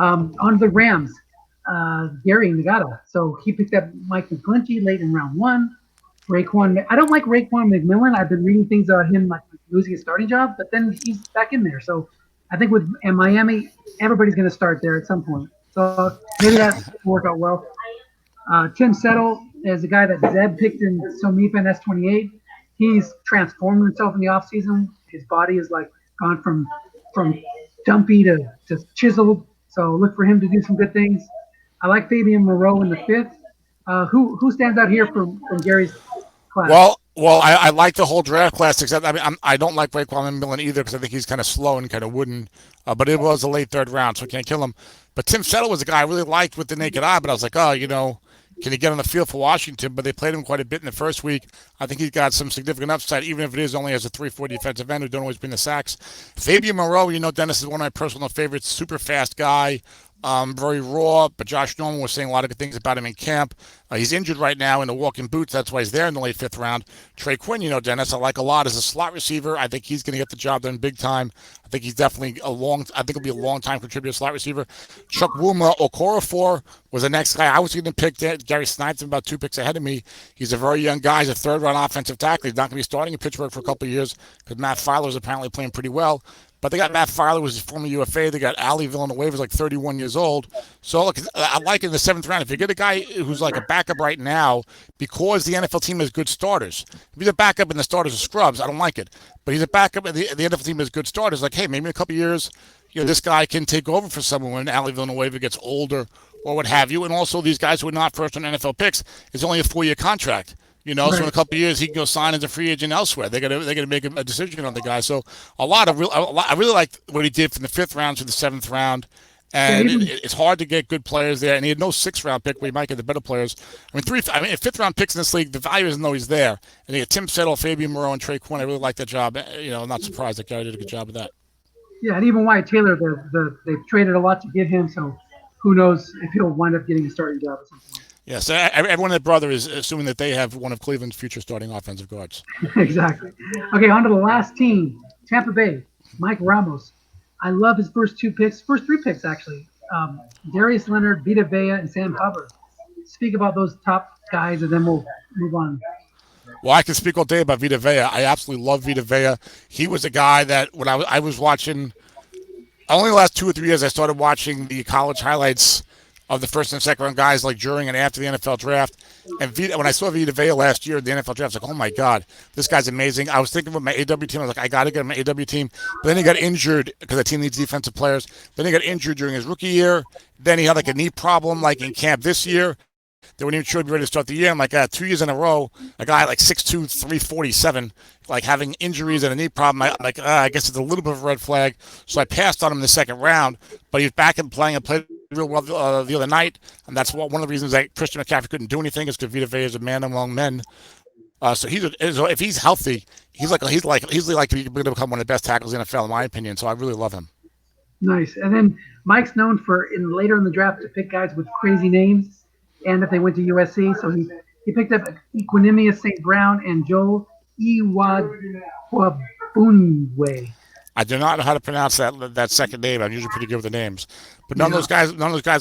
On the Rams, Gary Nagata. So he picked up Mike McGlinchey late in round 1. Raekwon. I don't like Raekwon McMillan. I've been reading things about him like losing his starting job, but then he's back in there. So I think with Miami, everybody's going to start there at some point. So maybe that will work out well. Tim Settle is a guy that Zeb picked in Somipa in S28. He's transformed himself in the offseason. His body is like gone from dumpy to chiseled. So look for him to do some good things. I like Fabian Moreau in the 5th. Who stands out here from Gary's class? Well, I like the whole draft class, except I don't like Raekwon McMillan either because I think he's kind of slow and kind of wooden. But it was a late 3rd round, so I can't kill him. But Tim Settle was a guy I really liked with the naked eye, but I was like, can he get on the field for Washington? But they played him quite a bit in the first week. I think he's got some significant upside, even if it is only as a 3-4 defensive end who don't always bring the sacks. Fabian Moreau, Dennis is one of my personal favorites. Super fast guy, very raw. But Josh Norman was saying a lot of good things about him in camp. He's injured right now in the walking boots. That's why he's there in the late 5th round. Trey Quinn, Dennis, I like a lot as a slot receiver. I think he's going to get the job done big time. I think he's definitely he'll be a long-time contributor slot receiver. Chuck Wuma Okorafor was the next guy I was going to pick. Gary Snipes about 2 picks ahead of me. He's a very young guy. He's a 3rd-round offensive tackle. He's not going to be starting in Pittsburgh for a couple of years because Matt Filer is apparently playing pretty well. But they got Matt Filer, who's a former UFA. They got Ali Villanueva, who's like 31 years old. So look, I like in the 7th round. If you get a guy who's like a backup right now, because the NFL team has good starters. If he's a backup and the starters are scrubs, I don't like it. But he's a backup and the NFL team has good starters. Like, hey, maybe in a couple of years, this guy can take over for someone when Ali Villanueva gets older or what have you. And also, these guys who are not first-round NFL picks, it's only a 4-year contract. So in a couple of years he can go sign as a free agent elsewhere. They're gonna make a decision on the guy. So I really liked what he did from the 5th round to the 7th round, and it's hard to get good players there. And he had no 6th round pick where he might get the better players. 5th round picks in this league, the value isn't always there. And he had Tim Settle, Fabian Moreau, and Trey Quinn. I really like that job. I'm not surprised that guy did a good job of that. Yeah, and even Wyatt Taylor, they've traded a lot to get him. So who knows if he'll wind up getting a starting job at some point. Yeah, so everyone at Brother is assuming that they have one of Cleveland's future starting offensive guards. Exactly. Okay, on to the last team, Tampa Bay, Mike Ramos. I love his first 3 picks actually. Darius Leonard, Vita Vea, and Sam Hubbard. Speak about those top guys, and then we'll move on. Well, I can speak all day about Vita Vea. I absolutely love Vita Vea. He was a guy that when I was watching, only the last 2 or 3 years I started watching the college highlights of the 1st and 2nd round guys, like during and after the NFL draft. And when I saw Vita Vea last year in the NFL draft, I was like, oh my God, this guy's amazing. I was thinking about my AW team. I was like, I got to get him an AW team. But then he got injured because the team needs defensive players. Then he got injured during his rookie year. Then he had like a knee problem like in camp this year. They weren't even sure he'd be ready to start the year. I'm like, 2 years in a row, a guy like 6'2", 347, like having injuries and a knee problem. I guess it's a little bit of a red flag. So I passed on him in the 2nd round, but he's back and playing and played real well the other night. And that's one of the reasons that Christian McCaffrey couldn't do anything is because Vita Vea is a man among men. So if he's healthy, he's likely to become one of the best tackles in the NFL, in my opinion. So I really love him. Nice. And then Mike's known for later in the draft to pick guys with crazy names. And if they went to USC, so he picked up Equanimous St. Brown and Joe Iwagwabunwe. I do not know how to pronounce that second name. I'm usually pretty good with the names, but none of those guys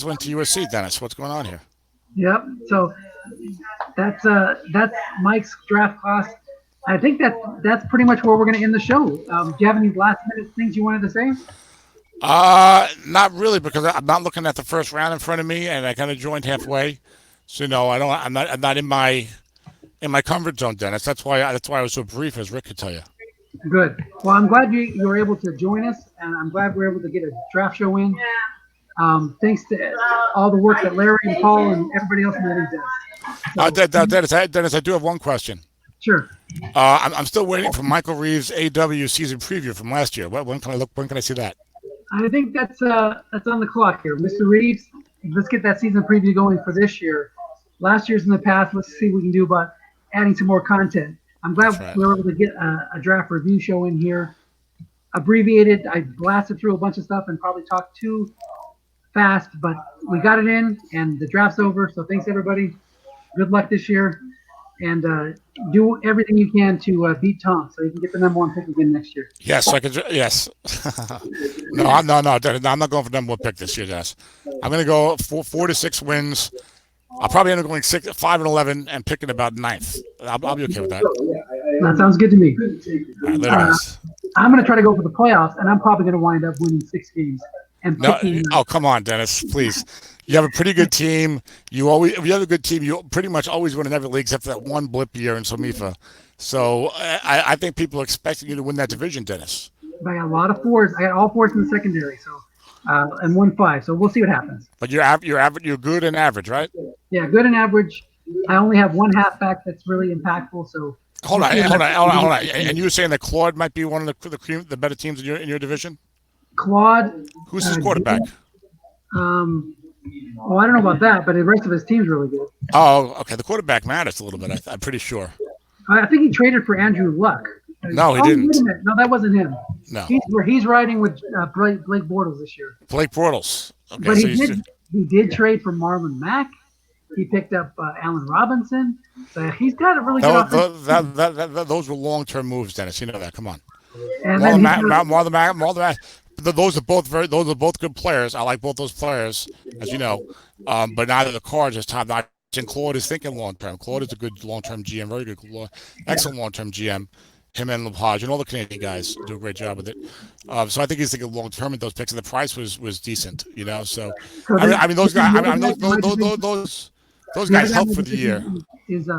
went to USC. Dennis, what's going on here? Yep. So that's Mike's draft class. I think that's pretty much where we're going to end the show. Do you have any last minute things you wanted to say? Not really, because I'm not looking at the first round in front of me, and I kind of joined halfway. So no, I don't. I'm not in my comfort zone, Dennis. That's why I was so brief, as Rick could tell you. Good. Well, I'm glad you were able to join us, and I'm glad we were able to get a draft show in. Thanks to all the work that Larry and Paul and everybody else in the league does. Dennis, I do have one question. Sure. I'm still waiting for Michael Reeves' AW season preview from last year. When can I look? When can I see that? I think that's on the clock here, Mr. Reeves. Let's get that season preview going for this year. Last year's in the past. Let's see what we can do about adding some more content. I'm glad we were able to get a draft review show in here. Abbreviated. I blasted through a bunch of stuff and probably talked too fast, but we got it in, and the draft's over. So thanks everybody. Good luck this year, and do everything you can to beat Tom so you can get the #1 pick again next year. Yes, I could. Yes. No, I'm not going for #1 pick this year, Dennis. I'm going to go 4 to 6 wins. I'll probably end up going 5 and 11 and picking about 9th. I'll be okay with that. That sounds good to me. All right, later, guys. I'm going to try to go for the playoffs, and I'm probably going to wind up winning 6 games. And Come on, Dennis, please. You have a pretty good team. If you have a good team, you pretty much always win in every league except for that one blip year in Somifa. So I think people are expecting you to win that division, Dennis. I got a lot of 4s. I got all 4s in the secondary, so and 1 5. So we'll see what happens. But you're average. You're good and average, right? Yeah, good and average. I only have 1 halfback that's really impactful. So hold on. And you were saying that Claude might be one of the better teams in your division? Claude. Who's his quarterback? Well, I don't know about that, but the rest of his team's really good. Oh, okay. The quarterback matters a little bit. I'm pretty sure. I think he traded for Andrew Luck. No, he didn't. Wait a minute. No, that wasn't him. No. He's riding with Blake Bortles this year. Blake Bortles. Okay, But he did trade for Marlon Mack. He picked up Allen Robinson. So he's got a really good offense. Those were long-term moves, Dennis. You know that. Come on. And Marlon Mack. Those are both good players. I like both those players, as you know. But neither the Cards is top notch. And Claude is thinking long-term. Claude is a good long-term GM, very good, excellent long-term GM. Him and Lepage and all the Canadian guys do a great job with it. So I think he's thinking long-term with those picks, and the price was decent, you know. So I mean those guys. Those guys help for the year. Is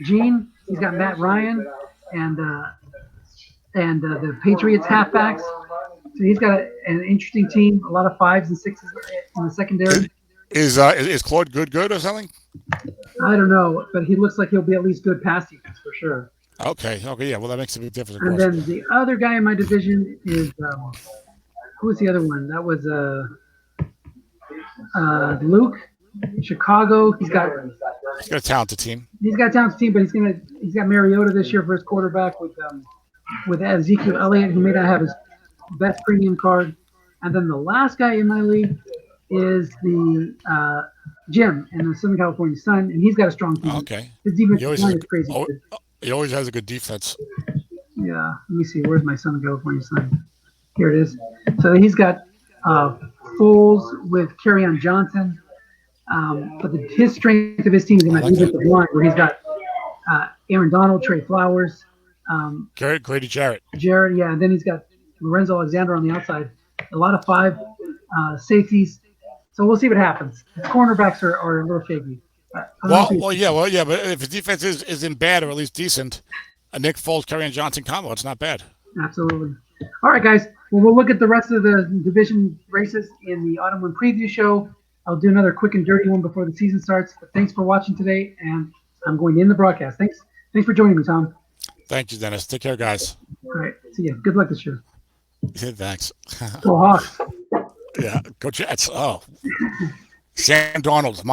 Gene? He's got Matt Ryan and the Patriots halfbacks. So he's got an interesting team. A lot of 5s and 6s in the secondary. Is Claude good or something? I don't know, but he looks like he'll be at least good pass defense for sure. Okay, yeah. Well, that makes a big difference. And then the other guy in my division is who was the other one? That was Luke, Chicago. He's got a talented team. He's got a talented team, but he's got Mariota this year for his quarterback with Ezekiel Elliott, who may not have his best premium card. And then the last guy in my league is the Jim in the Southern California Sun, and he's got a strong team. Okay. His defense is crazy. He always has a good defense. Yeah. Let me see. Where's my Southern California Sun? Here it is. So he's got Foles with Kerryon Johnson. But his strength of his team is in that defensive line, where he's got Aaron Donald, Trey Flowers, Grady Jarrett. Yeah. And then he's got Lorenzo Alexander on the outside. A lot of 5 safeties. So we'll see what happens. His cornerbacks are a little shaky. Well, yeah. But if his defense isn't bad or at least decent, a Nick Foles, Kerryon Johnson combo, it's not bad. Absolutely. All right, guys. Well, we'll look at the rest of the division races in the Autumn Wind Preview Show. I'll do another quick and dirty one before the season starts. But thanks for watching today, and I'm going to end the broadcast. Thanks for joining me, Tom. Thank you, Dennis. Take care, guys. All right. See ya. Good luck this year. Thanks. Go Hawks. Yeah. Go Jets. Oh. Sam Darnold.